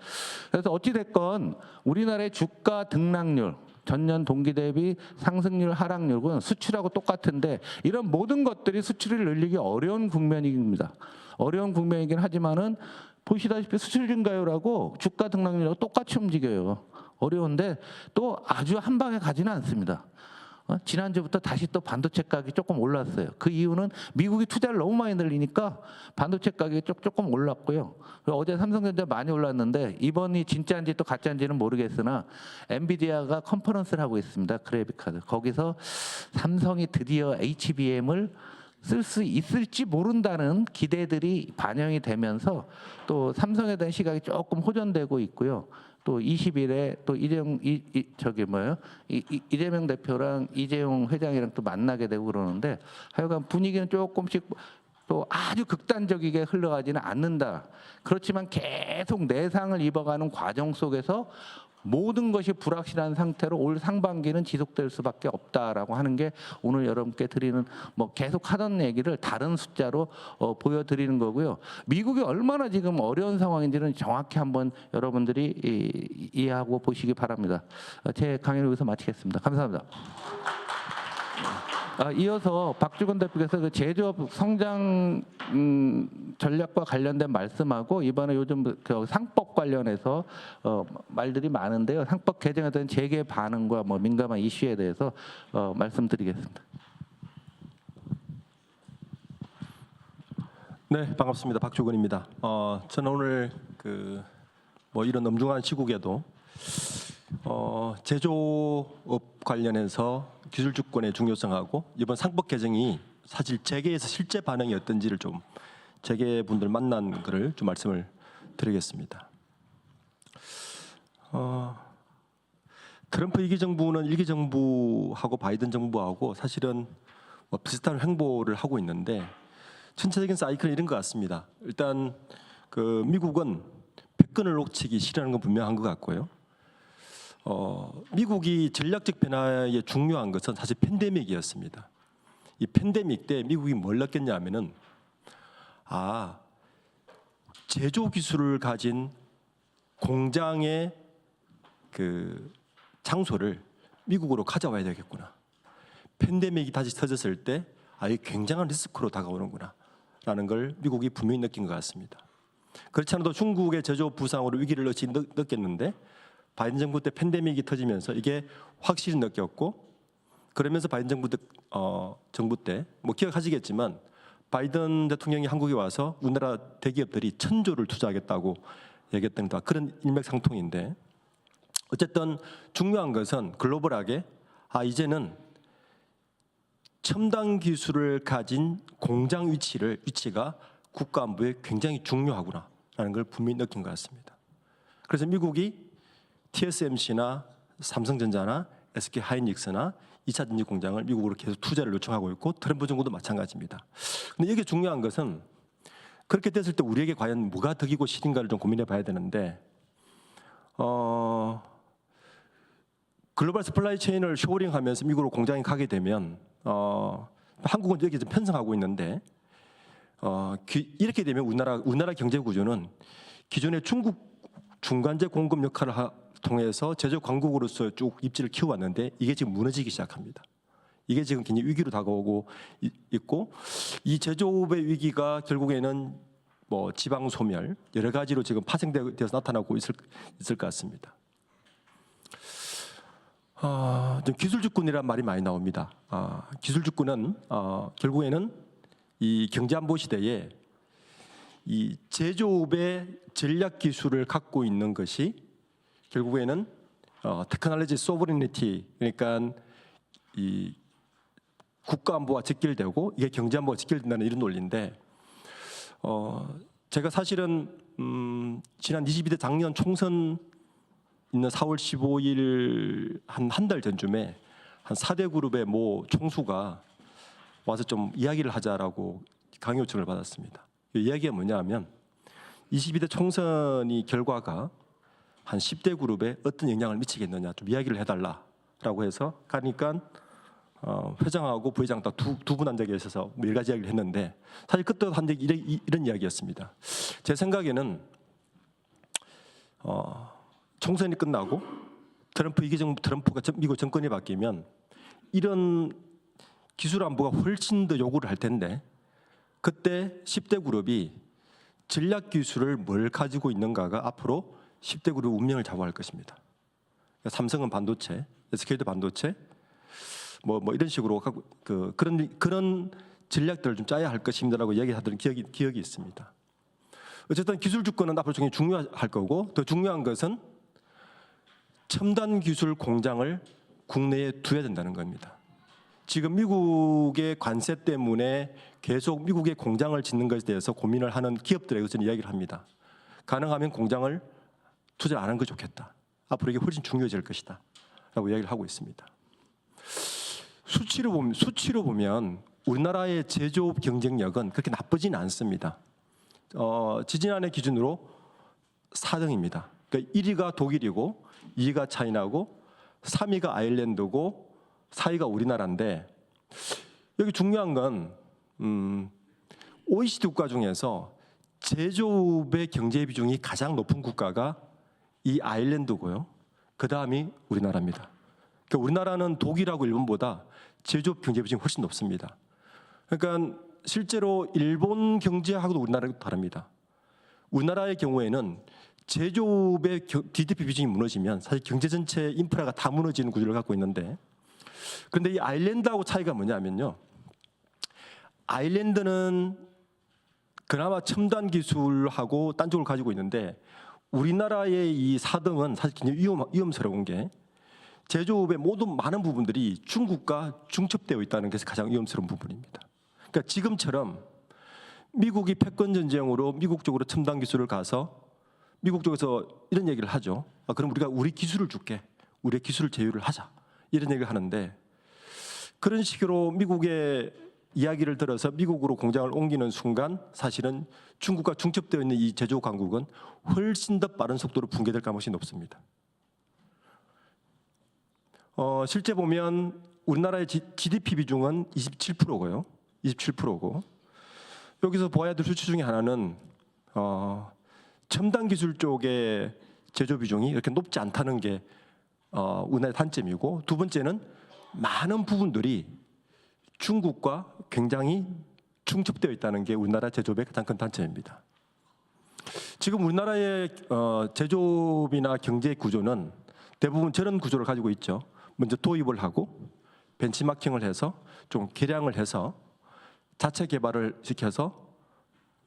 그래서 어찌됐건 우리나라의 주가 등락률 전년 동기 대비 상승률 하락률은 수출하고 똑같은데 이런 모든 것들이 수출을 늘리기 어려운 국면입니다. 어려운 국면이긴 하지만은 보시다시피 수출 증가율하고 주가 등락률하고 똑같이 움직여요. 어려운데 또 아주 한 방에 가지는 않습니다. 지난주부터 다시 또 반도체 가격이 조금 올랐어요. 그 이유는 미국이 투자를 너무 많이 늘리니까 반도체 가격이 조금 올랐고요. 어제 삼성전자 많이 올랐는데 이번이 진짜인지 또 가짜인지는 모르겠으나 엔비디아가 컨퍼런스를 하고 있습니다. 그래픽카드. 거기서 삼성이 드디어 HBM을 쓸 수 있을지 모른다는 기대들이 반영이 되면서 또 삼성에 대한 시각이 조금 호전되고 있고요. 또 20일에 또 이재명 대표랑 이재용 회장이랑 또 만나게 되고 그러는데 하여간 분위기는 조금씩 또 아주 극단적이게 흘러가지는 않는다. 그렇지만 계속 내상을 입어가는 과정 속에서 모든 것이 불확실한 상태로 올 상반기는 지속될 수밖에 없다라고 하는 게 오늘 여러분께 드리는 계속 하던 얘기를 다른 숫자로 보여드리는 거고요. 미국이 얼마나 지금 어려운 상황인지는 정확히 한번 여러분들이 이해하고 보시기 바랍니다. 제 강의를 여기서 마치겠습니다. 감사합니다. 이어서 박주건 대표께서 그 제조업 성장 전략과 관련된 말씀하고 이번에 요즘 그 상법 관련해서 말들이 많은데요. 상법 개정에 대한 재계 반응과 민감한 이슈에 대해서 말씀드리겠습니다. 네, 반갑습니다. 박주건입니다. 저는 오늘 이런 엄중한 시국에도 제조업 관련해서 기술 주권의 중요성하고 이번 상법 개정이 사실 재계에서 실제 반응이 어떤지를 좀 재계 분들 만난 거를 좀 말씀을 드리겠습니다. 트럼프 2기 정부는 1기 정부하고 바이든 정부하고 사실은 비슷한 행보를 하고 있는데 전체적인 사이클은 이런 것 같습니다. 일단 미국은 패권을 놓치기 싫어하는 건 분명한 것 같고요. 미국이 전략적 변화에 중요한 것은 사실 팬데믹이었습니다. 이 팬데믹 때 미국이 뭘 느꼈냐면은 제조 기술을 가진 공장의 장소를 미국으로 가져와야 되겠구나. 팬데믹이 다시 터졌을 때 이게 굉장한 리스크로 다가오는구나라는 걸 미국이 분명히 느낀 것 같습니다. 그렇지 않아도 중국의 제조 부상으로 위기를 느꼈는데 바이든 정부 때 팬데믹이 터지면서 이게 확실히 느꼈고 그러면서 바이든 정부 때 기억하시겠지만 바이든 대통령이 한국에 와서 우리나라 대기업들이 1,000조를 투자하겠다고 얘기했던 그런 일맥상통인데 어쨌든 중요한 것은 글로벌하게 이제는 첨단 기술을 가진 공장 위치가 국가 안보에 굉장히 중요하구나라는 걸 분명히 느낀 것 같습니다. 그래서 미국이 TSMC나 삼성전자나 SK 하이닉스나 2차 전지 공장을 미국으로 계속 투자를 요청하고 있고 트럼프 정부도 마찬가지입니다. 근데 이게 중요한 것은 그렇게 됐을 때 우리에게 과연 뭐가 덕이고 실인가를 좀 고민해 봐야 되는데 글로벌 서플라이 체인을 쇼링하면서 미국으로 공장에 가게 되면 한국은 여기 좀 편성하고 있는데 이렇게 되면 우리나라 경제 구조는 기존의 중국 중간재 공급 역할을 통해서 제조 강국으로서 쭉 입지를 키워왔는데 이게 지금 무너지기 시작합니다. 이게 지금 굉장히 위기로 다가오고 있고 이 제조업의 위기가 결국에는 지방 소멸 여러 가지로 지금 파생되어서 나타나고 있을 것 같습니다. 기술 주권이라는 말이 많이 나옵니다. 기술 주권은 결국에는 이 경제 안보 시대에 이 제조업의 전략 기술을 갖고 있는 것이 결국에는 테크놀로지 소버리니티, 그러니까 이 국가 안보와 직결되고 이게 경제 안보와 직결된다는 이런 논리인데, 제가 사실은 지난 22대 작년 총선 있는 4월 15일 한 달 전쯤에 한 4대 그룹의 모 총수가 와서 좀 이야기를 하자라고 강요 요청을 받았습니다. 이 이야기가 뭐냐면 22대 총선이 결과가 한 10대 그룹에 어떤 영향을 미치겠느냐 좀 이야기를 해달라라고 해서 가니까 회장하고 부회장 딱 두 분 앉아 계셔서 몇 가지 이야기를 했는데, 사실 그때도 한 적이 이런 이야기였습니다. 제 생각에는 총선이 끝나고 트럼프가 미국 정권이 바뀌면 이런 기술 안보가 훨씬 더 요구를 할 텐데, 그때 10대 그룹이 전략 기술을 뭘 가지고 있는가가 앞으로 10대 그룹 운명을 좌우할 것입니다. 그러니까 삼성은 반도체, SK도 반도체, 뭐 이런 식으로 그런 전략들을 좀 짜야 할 것입니다라고 얘기하던 기억이 있습니다. 어쨌든 기술 주권은 앞으로 굉장히 중요할 거고, 더 중요한 것은 첨단 기술 공장을 국내에 두어야 된다는 겁니다. 지금 미국의 관세 때문에 계속 미국의 공장을 짓는 것에 대해서 고민을 하는 기업들에게 저는 이야기를 합니다. 가능하면 공장을 투자를 안 하는 게 좋겠다. 앞으로 이게 훨씬 중요해질 것이다. 라고 이야기를 하고 있습니다. 수치로 보면 우리나라의 제조업 경쟁력은 그렇게 나쁘지는 않습니다. 지지난해 기준으로 4등입니다. 그러니까 1위가 독일이고 2위가 차이나고 3위가 아일랜드고 4위가 우리나라인데, 여기 중요한 건 OECD 국가 중에서 제조업의 경제 비중이 가장 높은 국가가 이 아일랜드고요. 그 다음이 우리나라입니다. 그러니까 우리나라는 독일하고 일본보다 제조업 경제 비중이 훨씬 높습니다. 그러니까 실제로 일본 경제하고도 우리나라가 다릅니다. 우리나라의 경우에는 제조업의 GDP 비중이 무너지면 사실 경제 전체 인프라가 다 무너지는 구조를 갖고 있는데, 그런데 이 아일랜드하고 차이가 뭐냐면요, 아일랜드는 그나마 첨단 기술하고 딴 쪽을 가지고 있는데, 우리나라의 이 4등은 사실 굉장히 위험스러운 게 제조업의 모든 많은 부분들이 중국과 중첩되어 있다는 것이 가장 위험스러운 부분입니다. 그러니까 지금처럼 미국이 패권 전쟁으로 미국 쪽으로 첨단 기술을 가서 미국 쪽에서 이런 얘기를 하죠. 그럼 우리가 우리 기술을 줄게, 우리의 기술을 제휴를 하자, 이런 얘기를 하는데, 그런 식으로 미국의 이야기를 들어서 미국으로 공장을 옮기는 순간 사실은 중국과 중첩되어 있는 이 제조업 강국은 훨씬 더 빠른 속도로 붕괴될 가능성이 높습니다. 실제 보면 우리나라의 GDP 비중은 27%고요. 27%고, 여기서 보아야 될 수치 중에 하나는 첨단 기술 쪽의 제조 비중이 이렇게 높지 않다는 게 우리나라의 단점이고, 두 번째는 많은 부분들이 중국과 굉장히 중첩되어 있다는 게 우리나라 제조업의 가장 큰 단점입니다. 지금 우리나라의 제조업이나 경제 구조는 대부분 저런 구조를 가지고 있죠. 먼저 도입을 하고 벤치마킹을 해서 좀 개량을 해서 자체 개발을 시켜서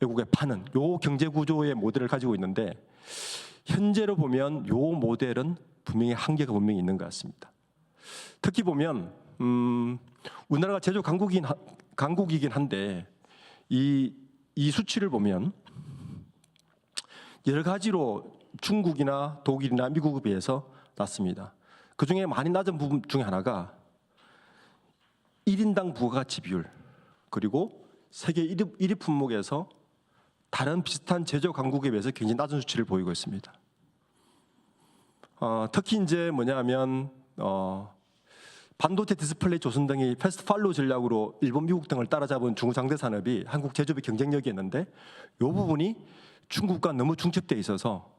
외국에 파는 요 경제 구조의 모델을 가지고 있는데, 현재로 보면 요 모델은 분명히 한계가 분명히 있는 것 같습니다. 특히 보면 우리나라가 제조 강국이긴 한데 이 수치를 보면 여러 가지로 중국이나 독일이나 미국에 비해서 낮습니다. 그 중에 많이 낮은 부분 중에 하나가 1인당 부가가치 비율, 그리고 세계 1위 품목에서 다른 비슷한 제조 강국에 비해서 굉장히 낮은 수치를 보이고 있습니다. 특히 이제 뭐냐면 반도체, 디스플레이, 조선 등이 패스트 팔로우 전략으로 일본, 미국 등을 따라잡은 중상대 산업이 한국 제조업의 경쟁력이었는데, 이 부분이 중국과 너무 중첩되어 있어서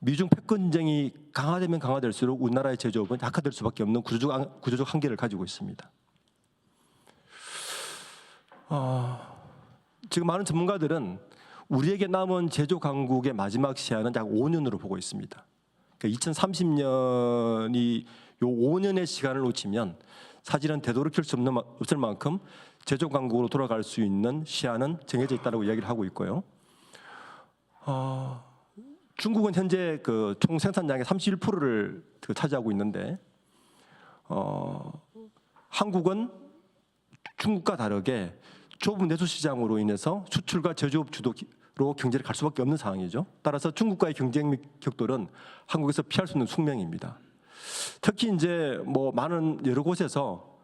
미중 패권쟁이 강화되면 강화될수록 우리나라의 제조업은 약화될 수밖에 없는 구조적 한계를 가지고 있습니다. 지금 많은 전문가들은 우리에게 남은 제조 강국의 마지막 시한은 약 5년으로 보고 있습니다. 그러니까 2030년이 요 5년의 시간을 놓치면 사실은 되돌이킬 수 없을 만큼 제조 강국으로 돌아갈 수 있는 시한은 정해져 있다고 이야기를 하고 있고요. 중국은 현재 그 총 생산량의 31%를 차지하고 있는데 한국은 중국과 다르게 좁은 내수 시장으로 인해서 수출과 제조업 주도로 경제를 갈 수밖에 없는 상황이죠. 따라서 중국과의 경쟁 격돌은 한국에서 피할 수 없는 숙명입니다. 특히 이제 뭐 많은 여러 곳에서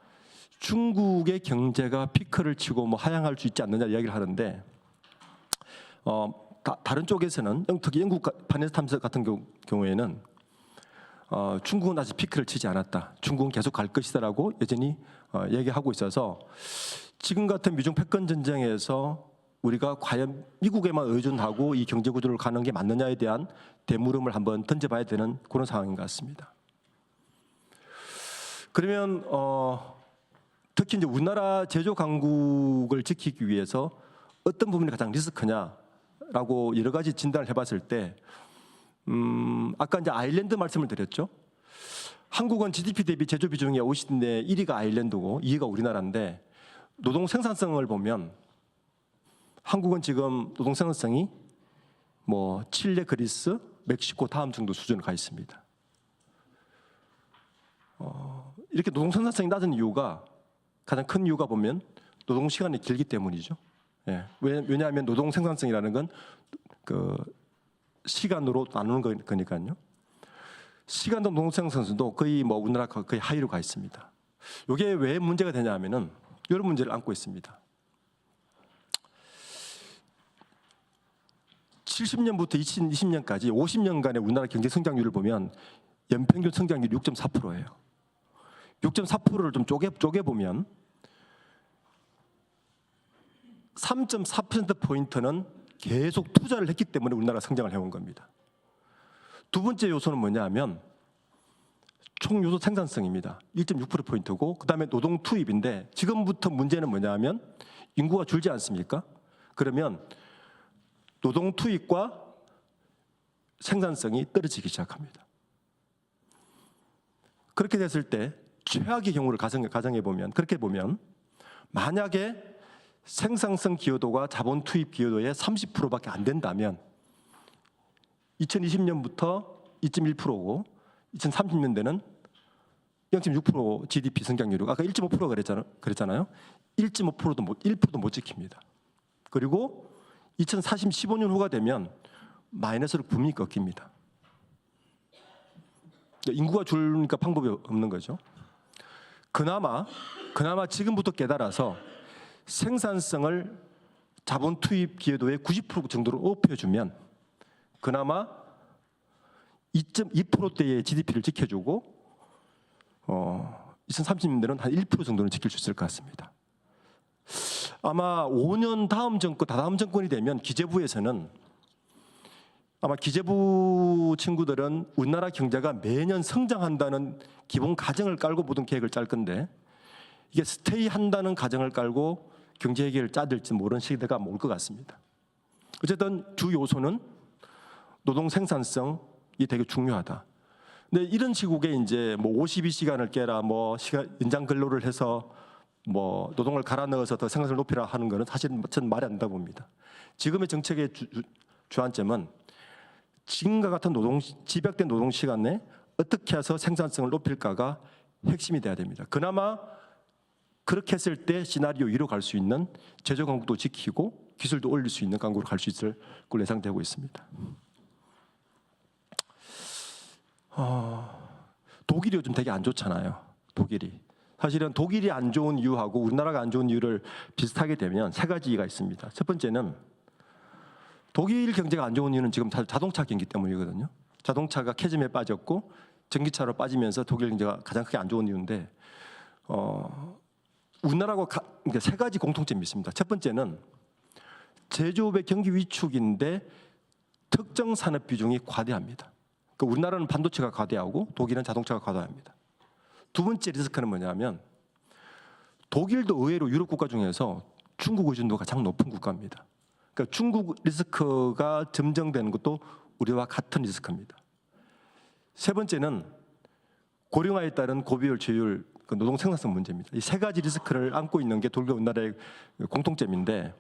중국의 경제가 피크를 치고 뭐 하향할 수 있지 않느냐 이야기를 하는데 다른 쪽에서는 특히 영국 파이낸스 타임스 같은 경우에는 중국은 아직 피크를 치지 않았다. 중국은 계속 갈 것이다라고 여전히 얘기하고 있어서 지금 같은 미중 패권 전쟁에서 우리가 과연 미국에만 의존하고 이 경제 구조를 가는 게 맞느냐에 대한 대물음을 한번 던져봐야 되는 그런 상황인 것 같습니다. 그러면 특히 이제 우리나라 제조 강국을 지키기 위해서 어떤 부분이 가장 리스크냐라고 여러 가지 진단을 해봤을 때 아까 이제 아일랜드 말씀을 드렸죠. 한국은 GDP 대비 제조 비중이 OECD 내 1위가 아일랜드고 2위가 우리나라인데 노동 생산성을 보면 한국은 지금 노동 생산성이 뭐 칠레, 그리스, 멕시코 다음 정도 수준을 가 있습니다. 이렇게 노동 생산성이 낮은 이유가 가장 큰 이유가 보면 노동 시간이 길기 때문이죠. 예. 왜냐하면 노동 생산성이라는 건 그 시간으로 나누는 거니까요. 시간도 노동 생산성도 거의 뭐 우리나라 거의 하위로 가 있습니다. 이게 왜 문제가 되냐면은 이런 문제를 안고 있습니다. 70년부터 2020년까지 50년간의 우리나라 경제 성장률을 보면 연평균 성장률이 6.4%예요. 6.4%를 좀 쪼개 보면 3.4%포인트는 계속 투자를 했기 때문에 우리나라가 성장을 해온 겁니다. 두 번째 요소는 뭐냐 하면 총 요소 생산성입니다. 1.6%포인트고 그다음에 노동 투입인데 지금부터 문제는 뭐냐 하면 인구가 줄지 않습니까? 그러면 노동 투입과 생산성이 떨어지기 시작합니다. 그렇게 됐을 때 최악의 경우를 가정해 보면 그렇게 보면 만약에 생산성 기여도가 자본 투입 기여도의 30%밖에 안 된다면 2020년부터 2.1%고 2030년대는 0.6% GDP 성장률이고 아까 1.5% 그랬잖아요. 1.5%도 1%도 못 지킵니다. 그리고 2015년 후가 되면 마이너스로 분명히 꺾입니다. 인구가 줄니까 방법이 없는 거죠. 그나마 지금부터 깨달아서 생산성을 자본 투입 기여도의 90% 정도로 높여주면 그나마 2.2%대의 GDP를 지켜주고 2030년대는 한 1% 정도는 지킬 수 있을 것 같습니다. 아마 5년 다다음 정권이 되면 기재부에서는 아마 기재부 친구들은 우리나라 경제가 매년 성장한다는 기본 가정을 깔고 모든 계획을 짤 건데 이게 스테이 한다는 가정을 깔고 경제 계획을 짜들지 모르는 시대가 올 것 같습니다. 어쨌든 주 요소는 노동 생산성이 되게 중요하다. 근데 이런 시국에 이제 뭐 52시간을 깨라, 뭐 연장 근로를 해서 뭐 노동을 갈아 넣어서 더 생산성을 높이라 하는 것은 사실 저는 말이 안 된다고 봅니다. 지금의 정책의 주안점은 지금과 같은 집약된 노동 시간에 어떻게 해서 생산성을 높일까가 핵심이 돼야 됩니다. 그나마 그렇게 했을 때 시나리오 2로 갈 수 있는 제조 강국도 지키고 기술도 올릴 수 있는 강국으로 갈 수 있을 걸로 예상되고 있습니다. 독일이 요즘 되게 안 좋잖아요. 독일이. 사실은 독일이 안 좋은 이유하고 우리나라가 안 좋은 이유를 비슷하게 되면 세 가지가 있습니다. 첫 번째는 독일 경제가 안 좋은 이유는 지금 자동차 경기 때문이거든요. 자동차가 캐즘에 빠졌고 전기차로 빠지면서 독일 경제가 가장 크게 안 좋은 이유인데 우리나라하고 세 가지 공통점이 있습니다. 첫 번째는 제조업의 경기 위축인데 특정 산업 비중이 과대합니다. 그러니까 우리나라는 반도체가 과대하고 독일은 자동차가 과대합니다. 두 번째 리스크는 뭐냐면 독일도 의외로 유럽 국가 중에서 중국 의존도가 가장 높은 국가입니다. 그러니까 중국 리스크가 점정되는 것도 우리와 같은 리스크입니다. 세 번째는 고령화에 따른 고비율 저율 노동 생산성 문제입니다. 이 세 가지 리스크를 안고 있는 게 독일과 우리나라의 공통점인데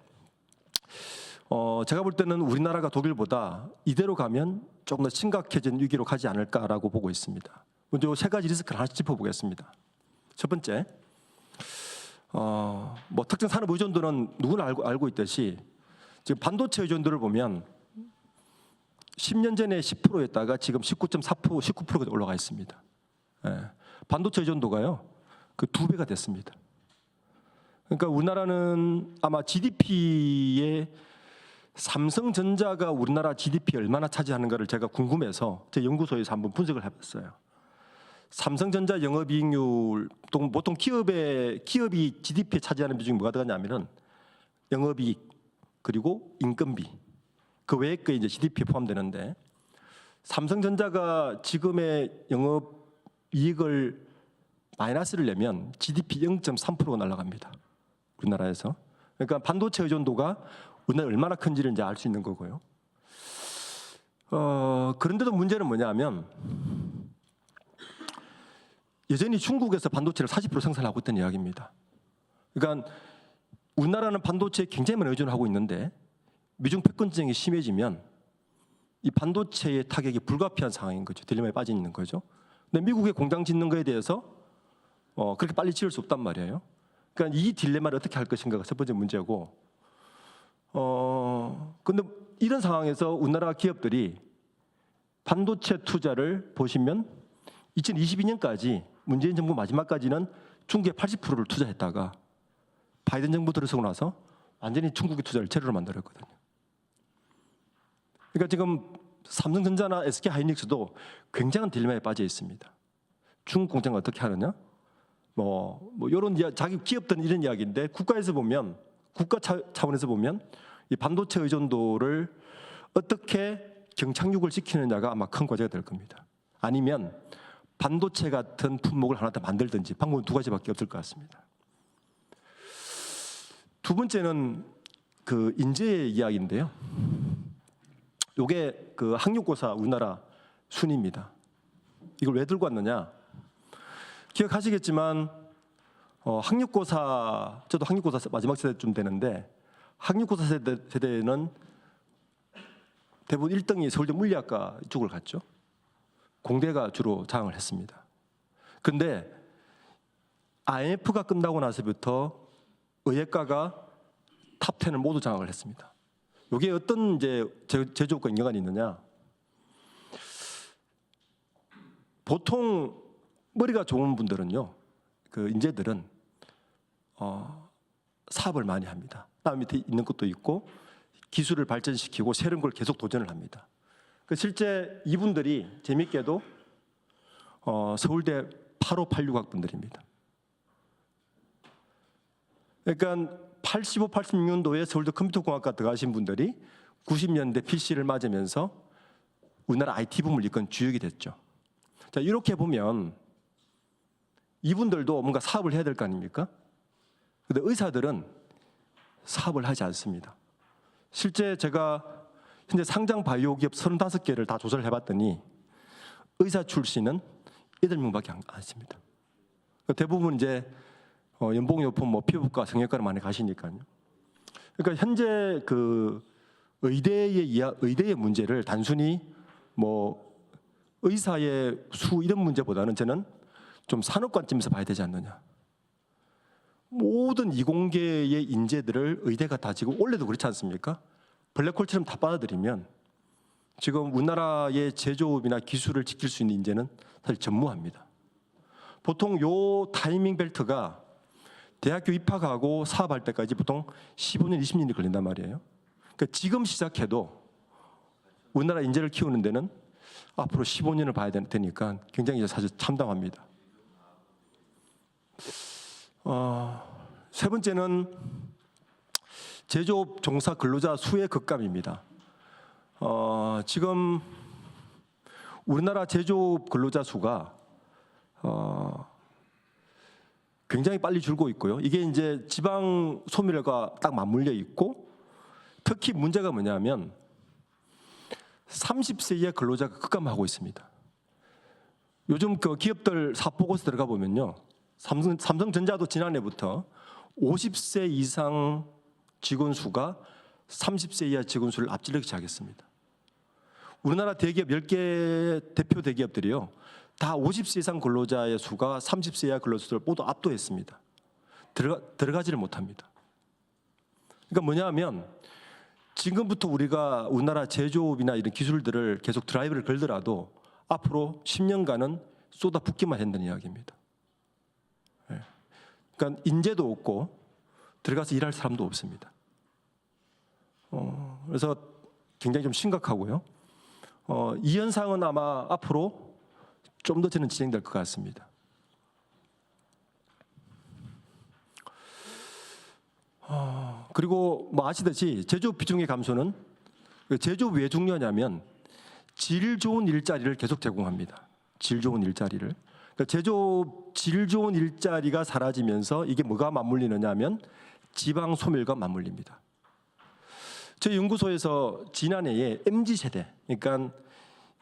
제가 볼 때는 우리나라가 독일보다 이대로 가면 조금 더 심각해진 위기로 가지 않을까라고 보고 있습니다. 먼저 세 가지 리스크를 하나씩 짚어보겠습니다. 첫 번째, 뭐 특정 산업 의존도는 누구나 알고 있듯이 지금 반도체 의존도를 보면 10년 전에 10%였다가 지금 19.4%, 19%가 올라가 있습니다. 예, 반도체 의존도가요, 그 2배가 됐습니다. 그러니까 우리나라는 아마 GDP의 삼성전자가 우리나라 GDP 얼마나 차지하는가를 제가 궁금해서 제 연구소에서 한번 분석을 해봤어요. 삼성전자 영업이익률, 보통 기업이 GDP에 차지하는 비중이 뭐가 들어가냐면은 영업이익 그리고 인건비, 그 외의 게 이제 GDP에 포함되는데, 삼성전자가 지금의 영업이익을 마이너스를 내면 GDP 0.3%가 날아갑니다. 우리나라에서. 그러니까 반도체 의존도가 우리나라 얼마나 큰지를 이제 알 수 있는 거고요. 그런데도 문제는 뭐냐면 여전히 중국에서 반도체를 40% 생산하고 있다는 이야기입니다. 그러니까 우리나라는 반도체에 굉장히 많이 의존하고 있는데 미중 패권 전쟁이 심해지면 이 반도체의 타격이 불가피한 상황인 거죠. 딜레마에 빠져 있는 거죠. 근데 미국의 공장 짓는 거에 대해서 그렇게 빨리 지을 수 없단 말이에요. 그러니까 이 딜레마를 어떻게 할 것인가가 첫 번째 문제고, 근데 이런 상황에서 우리나라 기업들이 반도체 투자를 보시면 2022년까지 문재인 정부 마지막까지는 중국에 80%를 투자했다가 바이든 정부 들어서고 나서 완전히 중국의 투자를 제로로 만들었거든요. 그러니까 지금 삼성전자나 SK하이닉스도 굉장한 딜레마에 빠져 있습니다. 중국 공장을 어떻게 하느냐? 뭐 이런 자기 기업들은 이런 이야기인데, 국가에서 보면, 국가 차원에서 보면 이 반도체 의존도를 어떻게 경착륙을 시키느냐가 아마 큰 과제가 될 겁니다. 아니면 반도체 같은 품목을 하나 더 만들든지, 방법은 두 가지밖에 없을 것 같습니다. 두 번째는 그 인재의 이야기인데요. 이게 그 학력고사 우리나라 순위입니다. 이걸 왜 들고 왔느냐? 기억하시겠지만 학력고사, 저도 학력고사 마지막 세대쯤 되는데, 학력고사 세대는 대부분 1등이 서울대 물리학과 이쪽을 갔죠. 공대가 주로 장악을 했습니다. 그런데 IMF가 끝나고 나서부터 의예과가 탑 10을 모두 장악을 했습니다. 이게 어떤 이제 제조업과 연관이 있느냐? 보통 머리가 좋은 분들은요, 그 인재들은 사업을 많이 합니다. 남 밑에 있는 것도 있고 기술을 발전시키고 새로운 걸 계속 도전을 합니다. 실제 이분들이 재밌게도 서울대 8586 학번들입니다. 그러니까 85, 86년도에 서울대 컴퓨터공학과 들어가신 분들이 90년대 PC를 맞으면서 우리나라 IT 붐을 이끈 주역이 됐죠. 자, 이렇게 보면 이분들도 뭔가 사업을 해야 될 거 아닙니까? 그런데 의사들은 사업을 하지 않습니다. 실제 제가 현재 상장 바이오 기업 35개를 다 조사를 해봤더니 의사 출신은 8명밖에 안 있습니다. 대부분 이제 연봉요품, 피부과, 성형외과를 많이 가시니까요. 그러니까 현재 그 의대의 문제를 단순히 뭐 의사의 수 이런 문제보다는 저는 좀 산업 관점에서 봐야 되지 않느냐. 모든 이공계의 인재들을 의대가 다 지금 원래도 그렇지 않습니까? 블랙홀처럼 다 받아들이면 지금 우리나라의 제조업이나 기술을 지킬 수 있는 인재는 사실 전무합니다. 보통 요 타이밍 벨트가 대학교 입학하고 사업할 때까지 보통 15년, 20년이 걸린단 말이에요. 그러니까 지금 시작해도 우리나라 인재를 키우는 데는 앞으로 15년을 봐야 되니까 굉장히 사실 참담합니다. 세 번째는 제조업 종사 근로자 수의 급감입니다. 지금 우리나라 제조업 근로자 수가 굉장히 빨리 줄고 있고요. 이게 이제 지방 소멸과 딱 맞물려 있고, 특히 문제가 뭐냐면 30세 이하 근로자가 급감하고 있습니다. 요즘 그 기업들 사보고서 들어가 보면요, 삼성전자도 지난해부터 50세 이상 직원 수가 30세 이하 직원 수를 앞지르기 시작했습니다. 우리나라 대기업 10개 대표 대기업들이요, 다 50세 이상 근로자의 수가 30세 이하 근로자들을 모두 압도했습니다. 들어가지를 못합니다. 그러니까 뭐냐면 지금부터 우리가 우리나라 제조업이나 이런 기술들을 계속 드라이브를 걸더라도 앞으로 10년간은 쏟아붓기만 한다는 이야기입니다. 그러니까 인재도 없고 들어가서 일할 사람도 없습니다. 그래서 굉장히 좀 심각하고요. 이 현상은 아마 앞으로 좀 더 저는 진행될 것 같습니다. 그리고 뭐 아시듯이 제조업 비중의 감소는 제조업 왜 중요하냐면 질 좋은 일자리를 계속 제공합니다. 질 좋은 일자리를. 그러니까 제조업 질 좋은 일자리가 사라지면서 이게 뭐가 맞물리느냐 하면 지방 소멸과 맞물립니다. 저희 연구소에서 지난해에 MZ세대, 그러니까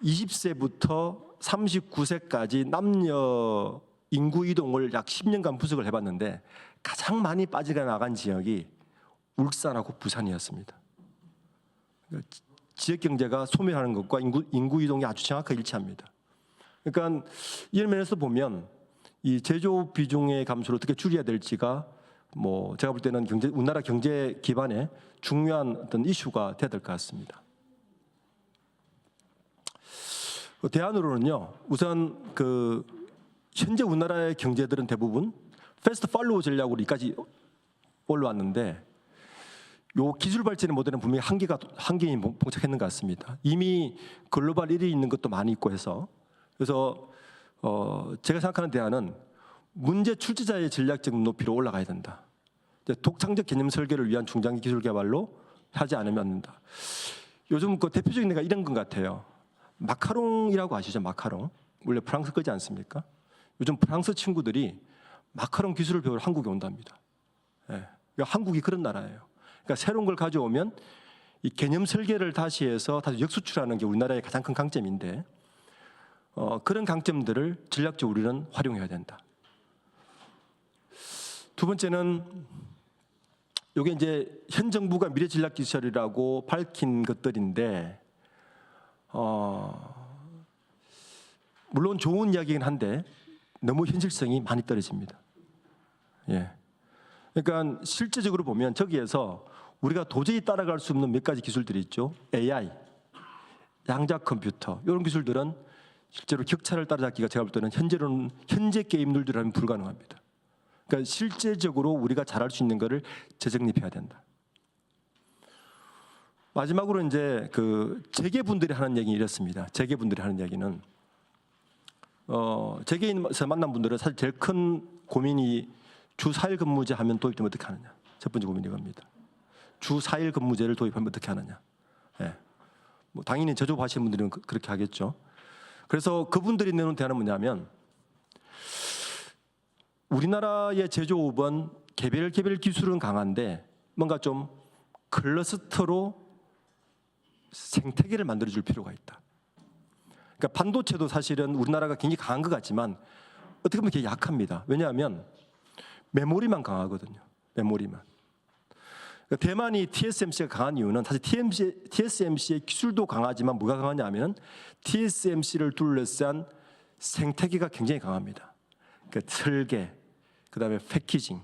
20세부터 39세까지 남녀 인구 이동을 약 10년간 분석을 해봤는데 가장 많이 빠져나간 지역이 울산하고 부산이었습니다. 그러니까 지역 경제가 소멸하는 것과 인구 이동이 아주 정확하게 일치합니다. 그러니까 이런 면에서 보면 이 제조업 비중의 감소를 어떻게 줄여야 될지가 뭐 제가 볼 때는 우리나라 경제 기반의 중요한 어떤 이슈가 돼야 될 것 같습니다. 대안으로는요, 우선 현재 우리나라의 경제들은 대부분 패스트 팔로우 전략으로 여기까지 올라왔는데 요 기술 발전의 모델은 분명히 한계에 봉착했는 것 같습니다. 이미 글로벌 1위에 있는 것도 많이 있고 해서 그래서 제가 생각하는 대안은 문제 출제자의 전략적 높이로 올라가야 된다. 독창적 개념 설계를 위한 중장기 기술 개발로 하지 않으면 안 된다. 요즘 그 대표적인 데가 이런 것 같아요. 마카롱이라고 아시죠? 마카롱. 원래 프랑스 거지 않습니까? 요즘 프랑스 친구들이 마카롱 기술을 배우러 한국에 온답니다. 예. 그러니까 한국이 그런 나라예요. 그러니까 새로운 걸 가져오면 이 개념 설계를 다시 해서 다시 역수출하는 게 우리나라의 가장 큰 강점인데 그런 강점들을 전략적으로 우리는 활용해야 된다. 두 번째는 이게 이제 현 정부가 미래 전략 기술이라고 밝힌 것들인데 물론 좋은 이야기긴 한데 너무 현실성이 많이 떨어집니다. 예. 그러니까 실제적으로 보면 저기에서 우리가 도저히 따라갈 수 없는 몇 가지 기술들이 있죠. AI, 양자 컴퓨터 이런 기술들은 실제로 격차를 따라잡기가 제가 볼 때는 현재 게임들이라면 불가능합니다. 그러니까 실제적으로 우리가 잘할 수 있는 것을 재정립해야 된다. 마지막으로 이제 재계분들이 하는 얘기는 이렇습니다. 재계분들이 하는 얘기는 재계에서 만난 분들은 사실 제일 큰 고민이 주 4일 근무제 하면 도입되면 어떻게 하느냐. 첫 번째 고민이 겁니다. 주 4일 근무제를 도입하면 어떻게 하느냐. 예. 뭐 당연히 제조업 하시는 분들은 그렇게 하겠죠. 그래서 그분들이 내놓은 대안은 뭐냐면 우리나라의 제조업은 개별 기술은 강한데 뭔가 좀 클러스터로 생태계를 만들어줄 필요가 있다. 그러니까 반도체도 사실은 우리나라가 굉장히 강한 것 같지만 어떻게 보면 되게 약합니다. 왜냐하면 메모리만 강하거든요. 메모리만. 그러니까 대만이 TSMC가 강한 이유는 사실 TSMC의 기술도 강하지만 뭐가 강하냐 하면 TSMC를 둘러싼 생태계가 굉장히 강합니다. 그러니까 설계, 그다음에 패키징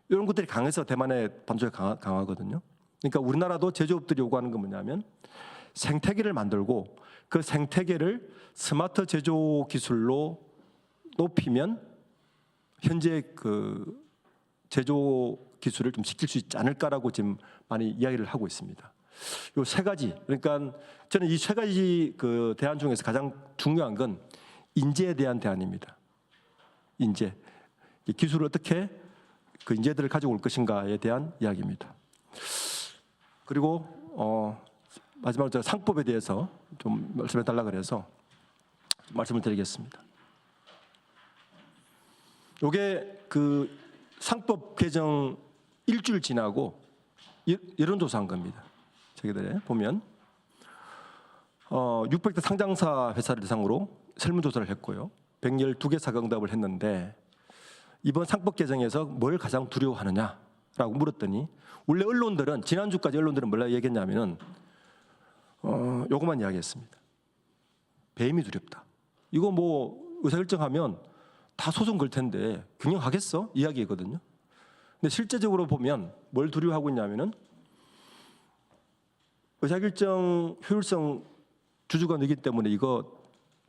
이런 것들이 강해서 대만의 반도체가 강하거든요. 그러니까 우리나라도 제조업들이 요구하는 건 뭐냐면 생태계를 만들고 그 생태계를 스마트 제조 기술로 높이면 현재 제조 기술을 좀 지킬 수 있지 않을까라고 지금 많이 이야기를 하고 있습니다. 요 세 가지, 그러니까 저는 이 세 가지 대안 중에서 가장 중요한 건 인재에 대한 대안입니다. 인재, 기술을 어떻게 그 인재들을 가지고 올 것인가에 대한 이야기입니다. 그리고 마지막으로 제가 상법에 대해서 좀 말씀해 달라 그래서 말씀을 드리겠습니다. 이게 상법 개정 일주일 지나고 여론조사한 겁니다. 저기들에 보면 600대 상장사 회사를 대상으로 설문조사를 했고요. 112개 사과응답을 했는데 이번 상법 개정에서 뭘 가장 두려워하느냐 라고 물었더니 원래 언론들은 지난주까지 언론들은 뭐라 얘기했냐면은 요것만 이야기했습니다. 배임이 두렵다. 이거 뭐 의사결정하면 다 소송 걸 텐데 경영하겠어? 이야기거든요. 근데 실제적으로 보면 뭘 두려워하고 있냐면은 의사결정 효율성 주주가 늘기 때문에 이거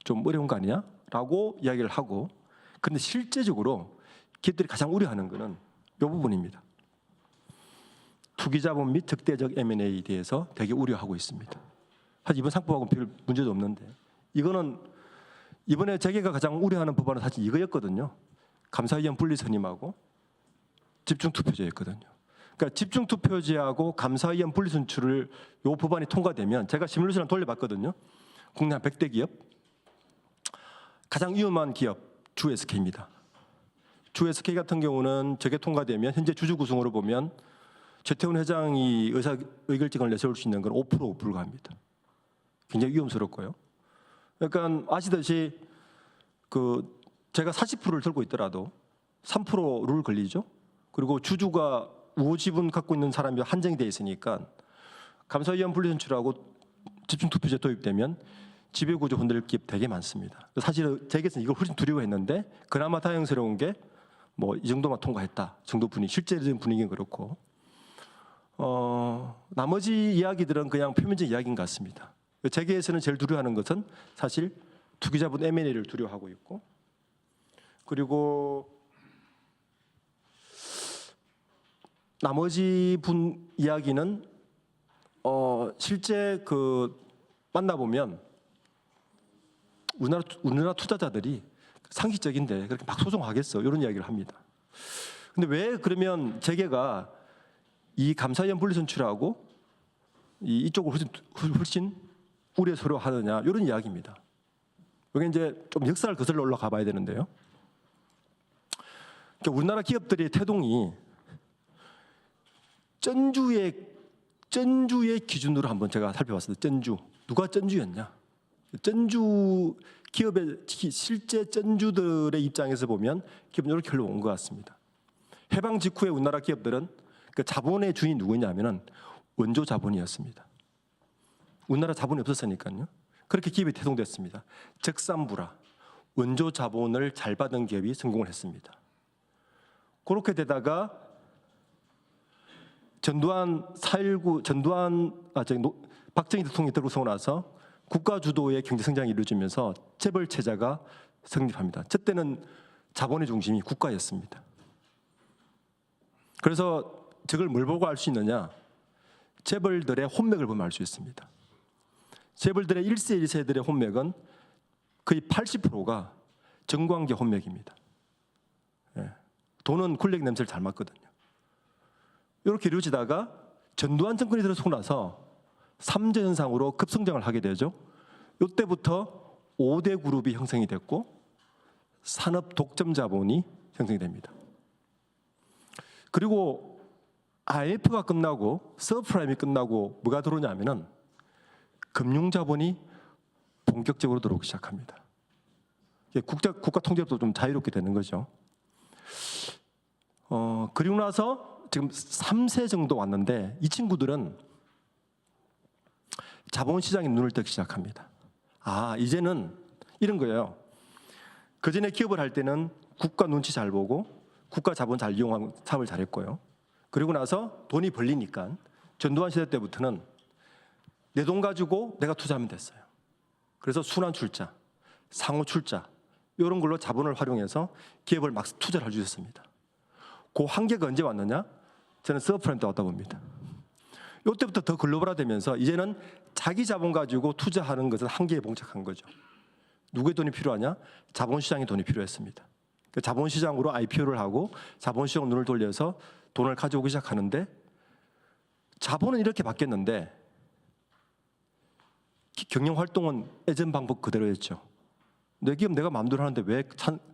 좀 어려운 거 아니야? 라고 이야기를 하고, 그런데 실제적으로 기업들이 가장 우려하는 것은 이 부분입니다. 투기자본 및 적대적 M&A에 대해서 되게 우려하고 있습니다. 사실 이번 상법하고는 별 문제도 없는데, 이거는 이번에 재계가 가장 우려하는 법안은 사실 이거였거든요. 감사위원 분리 선임하고 집중투표제였거든요. 그러니까 집중투표제하고 감사위원 분리 선출을 요 법안이 통과되면, 제가 시뮬레이션을 돌려봤거든요. 국내 한 100대 기업, 가장 위험한 기업 주 SK입니다. 주 SK 같은 경우는 저게 통과되면 현재 주주 구성으로 보면 최태원 회장이 의결권을 내세울 수 있는 건 5% 불과합니다. 굉장히 위험스럽고요. 그러니까 아시듯이 제가 40%를 들고 있더라도 3% 룰 걸리죠. 그리고 주주가 우호 지분 갖고 있는 사람이 한정이 돼 있으니까 감사위원 분리 선출하고 집중투표제 도입되면 지배구조 흔들 기업 되게 많습니다. 사실 재계에서는 이걸 훨씬 두려워했는데 그나마 다행스러운 게 뭐 이 정도만 통과했다 정도 분위기, 실제적인 분위기는 그렇고 나머지 이야기들은 그냥 표면적 이야기인 것 같습니다. 재계에서는 제일 두려워하는 것은 사실 투기자본 M&A를 두려워하고 있고, 그리고 나머지 분 이야기는 실제 만나보면 우리나라 투자자들이 상식적인데 그렇게 막 소송하겠어 이런 이야기를 합니다. 근데 왜 그러면 재계가 이 감사위원 분리 선출하고 이쪽을 훨씬 우려스러워하느냐 이런 이야기입니다. 여기 이제 좀 역사를 거슬러 올라가 봐야 되는데요. 그러니까 우리나라 기업들의 태동이 전주의 기준으로 한번 제가 살펴봤습니다. 전주 누가 전주였냐? 전주 기업의 실제 전주들의 입장에서 보면 기본적으로 결론 온 것 같습니다. 해방 직후에 우리나라 기업들은 그 자본의 주인이 누구냐면은 원조 자본이었습니다. 우리나라 자본이 없었으니까요. 그렇게 기업이 태동됐습니다. 적산부라 원조 자본을 잘 받은 기업이 성공을 했습니다. 그렇게 되다가 박정희 대통령이 들어서고 나서 국가 주도의 경제 성장이 이루어지면서 재벌 체제가 성립합니다. 저 때는 자본의 중심이 국가였습니다. 그래서 저걸 뭘 보고 알 수 있느냐? 재벌들의 혼맥을 보면 알 수 있습니다. 재벌들의 1세, 2세들의 혼맥은 거의 80%가 정관계 혼맥입니다. 돈은 권력 냄새를 잘 맡거든요. 이렇게 이루어지다가 전두환 정권이 들어서고 나서 3대 현상으로 급성장을 하게 되죠. 이때부터 5대 그룹이 형성이 됐고 산업 독점 자본이 형성이 됩니다. 그리고 IMF가 끝나고 서브프라임이 끝나고 뭐가 들어오냐면은 금융 자본이 본격적으로 들어오기 시작합니다. 국가 통제도 좀 자유롭게 되는 거죠. 그리고 나서 지금 3세 정도 왔는데 이 친구들은 자본시장에 눈을 뜨기 시작합니다. 이제는 이런 거예요. 그전에 기업을 할 때는 국가 눈치 잘 보고 국가 자본 잘 이용하고 사업을 잘했고요. 그리고 나서 돈이 벌리니까 전두환 시대 때부터는 내 돈 가지고 내가 투자하면 됐어요. 그래서 순환 출자, 상호 출자 이런 걸로 자본을 활용해서 기업을 막 투자를 해주셨습니다. 그 한계가 언제 왔느냐? 저는 서브프라임 때 왔다 봅니다. 이때부터 더 글로벌화되면서 이제는 자기 자본 가지고 투자하는 것은 한계에 봉착한 거죠. 누구의 돈이 필요하냐? 자본시장의 돈이 필요했습니다. 자본시장으로 IPO를 하고 자본시장 눈을 돌려서 돈을 가져오기 시작하는데 자본은 이렇게 바뀌었는데 경영활동은 예전 방법 그대로였죠. 내 기업 내가 마음대로 하는데 왜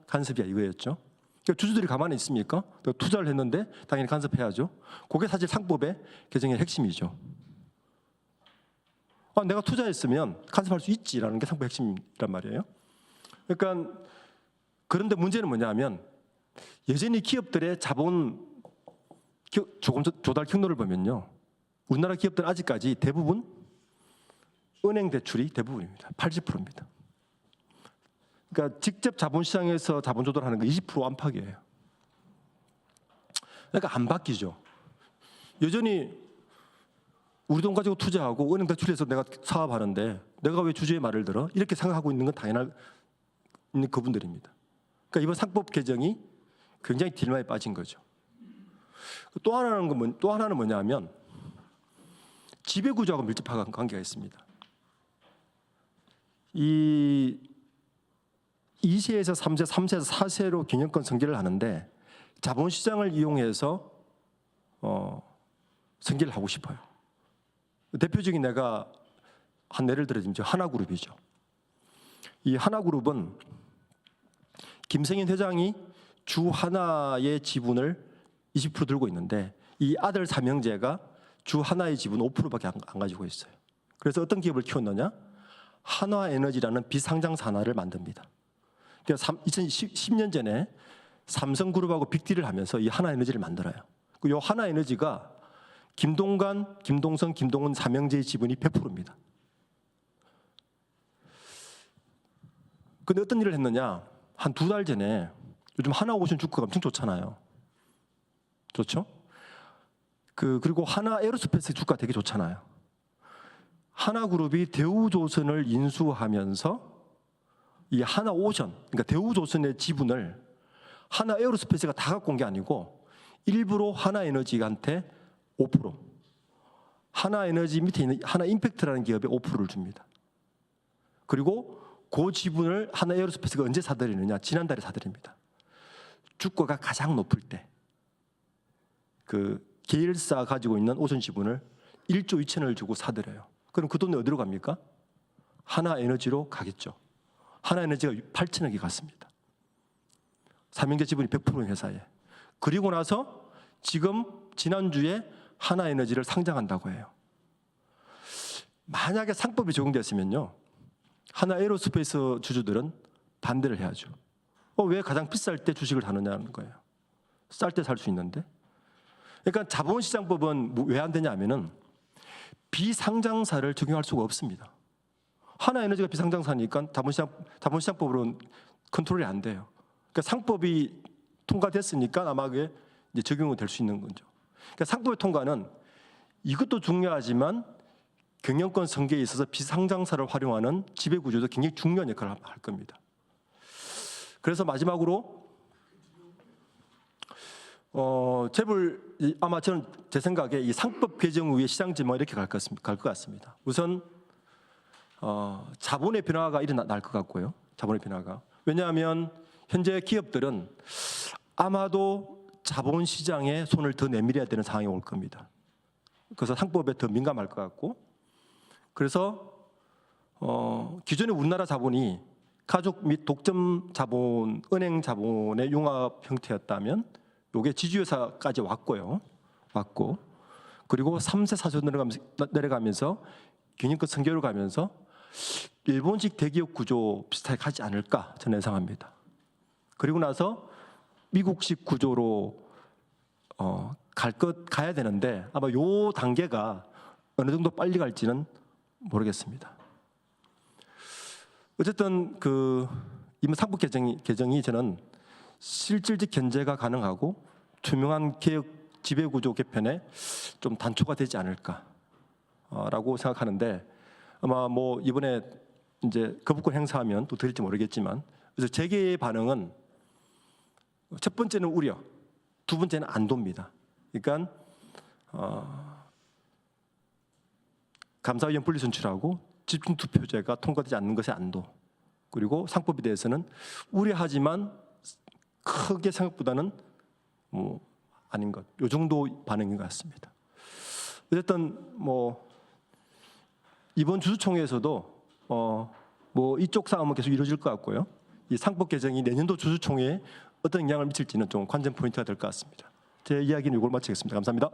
간섭이야 이거였죠. 그러니까 주주들이 가만히 있습니까? 투자를 했는데 당연히 간섭해야죠. 그게 사실 상법의 개정의 핵심이죠. 내가 투자했으면 간섭할 수 있지라는 게 상법의 핵심이란 말이에요. 그러니까 그런데 문제는 뭐냐면 여전히 기업들의 자본 조금 조달 경로를 보면요, 우리나라 기업들은 아직까지 대부분 은행 대출이 대부분입니다. 80%입니다. 그러니까 직접 자본시장에서 자본 조달하는 거 20% 안팎이에요. 그러니까 안 바뀌죠. 여전히 우리 돈 가지고 투자하고 은행 대출해서 내가 사업하는데 내가 왜 주주의 말을 들어? 이렇게 생각하고 있는 건 당연한 있는 그분들입니다. 그러니까 이번 상법 개정이 굉장히 딜레마에 빠진 거죠. 또 하나는 뭐냐면 지배구조하고 밀접한 관계가 있습니다. 이 2세에서 3세, 3세에서 4세로 경영권 승계를 하는데 자본시장을 이용해서 승계를 하고 싶어요. 대표적인 내가 한 예를 들어드리면 하나그룹이죠. 이 하나그룹은 김성인 회장이 주 하나의 지분을 20% 들고 있는데 이 아들 삼형제가 주 하나의 지분 5%밖에 안 가지고 있어요. 그래서 어떤 기업을 키웠느냐? 한화에너지라는 비상장사 하나를 만듭니다. 그러니까 2010년 전에 삼성그룹하고 빅딜을 하면서 이 하나에너지를 만들어요. 이 하나에너지가 김동관, 김동성, 김동은 삼형제의 지분이 100%입니다. 근데 어떤 일을 했느냐? 한 2달 전에 요즘 하나오션 주가가 엄청 좋잖아요. 좋죠? 그리고 하나에어로스페이스 주가 되게 좋잖아요. 하나그룹이 대우조선을 인수하면서 이 하나오션, 그러니까 대우조선의 지분을 하나에어로스페이스가 다 갖고 온 게 아니고 일부러 하나에너지한테 5%, 하나에너지 밑에 있는 하나임팩트라는 기업에 5%를 줍니다. 그리고 그 지분을 하나에어로스페이스가 언제 사들이느냐? 지난달에 사들입니다. 주가가 가장 높을 때 그 계열사 가지고 있는 오션 지분을 1조 2천을 주고 사들여요. 그럼 그 돈이 어디로 갑니까? 하나에너지로 가겠죠. 하나에너지가 8천억이 갔습니다. 삼형제 지분이 100%인 회사에. 그리고 나서 지금 지난주에 하나에너지를 상장한다고 해요. 만약에 상법이 적용됐으면요, 하나에어로스페이스 주주들은 반대를 해야죠. 왜 가장 비쌀 때 주식을 사느냐는 거예요. 쌀 때 살 수 있는데. 그러니까 자본시장법은 왜 안 되냐 하면은 비상장사를 적용할 수가 없습니다. 하나에너지가 비상장사니까 자본시장법으로는 컨트롤이 안 돼요. 그러니까 상법이 통과됐으니까 아마 그게 이제 적용이 될 수 있는 거죠. 그러니까 상법의 통과는 이것도 중요하지만 경영권 승계에 있어서 비상장사를 활용하는 지배구조도 굉장히 중요한 역할을 할 겁니다. 그래서 마지막으로 재벌 아마 저는 제 생각에 이 상법 개정 후에 시장 전망 이렇게 갈 것 같습니다. 우선 자본의 변화가 일어날 것 같고요. 자본의 변화가. 왜냐하면 현재 기업들은 아마도 자본시장에 손을 더 내밀어야 되는 상황이 올 겁니다. 그래서 상법에 더 민감할 것 같고, 그래서 기존의 우리나라 자본이 가족 및 독점 자본, 은행 자본의 융합 형태였다면 이게 지주회사까지 왔고 그리고 3세 4세 내려가면서 경영권 승계로 가면서 일본식 대기업 구조 비슷하게 가지 않을까 저는 예상합니다. 그리고 나서 미국식 구조로 가야 되는데 아마 요 단계가 어느 정도 빨리 갈지는 모르겠습니다. 어쨌든 이번 상법 개정이 저는 실질적 견제가 가능하고 투명한 개혁 지배구조 개편에 좀 단초가 되지 않을까라고 생각하는데 아마 뭐 이번에 이제 거부권 행사하면 또 될지 모르겠지만 그래서 제 개의 반응은 첫 번째는 우려, 두 번째는 안도입니다. 그러니까 감사위원 분리선출하고 집중투표제가 통과되지 않는 것의 안도, 그리고 상법에 대해서는 우려하지만 크게 생각보다는 뭐 아닌 것, 요 정도 반응인 것 같습니다. 어쨌든 뭐 이번 주주총회에서도 뭐 이쪽 싸움은 계속 이루어질 것 같고요. 이 상법 개정이 내년도 주주총회에 어떤 영향을 미칠지는 좀 관전 포인트가 될 것 같습니다. 제 이야기는 이걸 마치겠습니다. 감사합니다.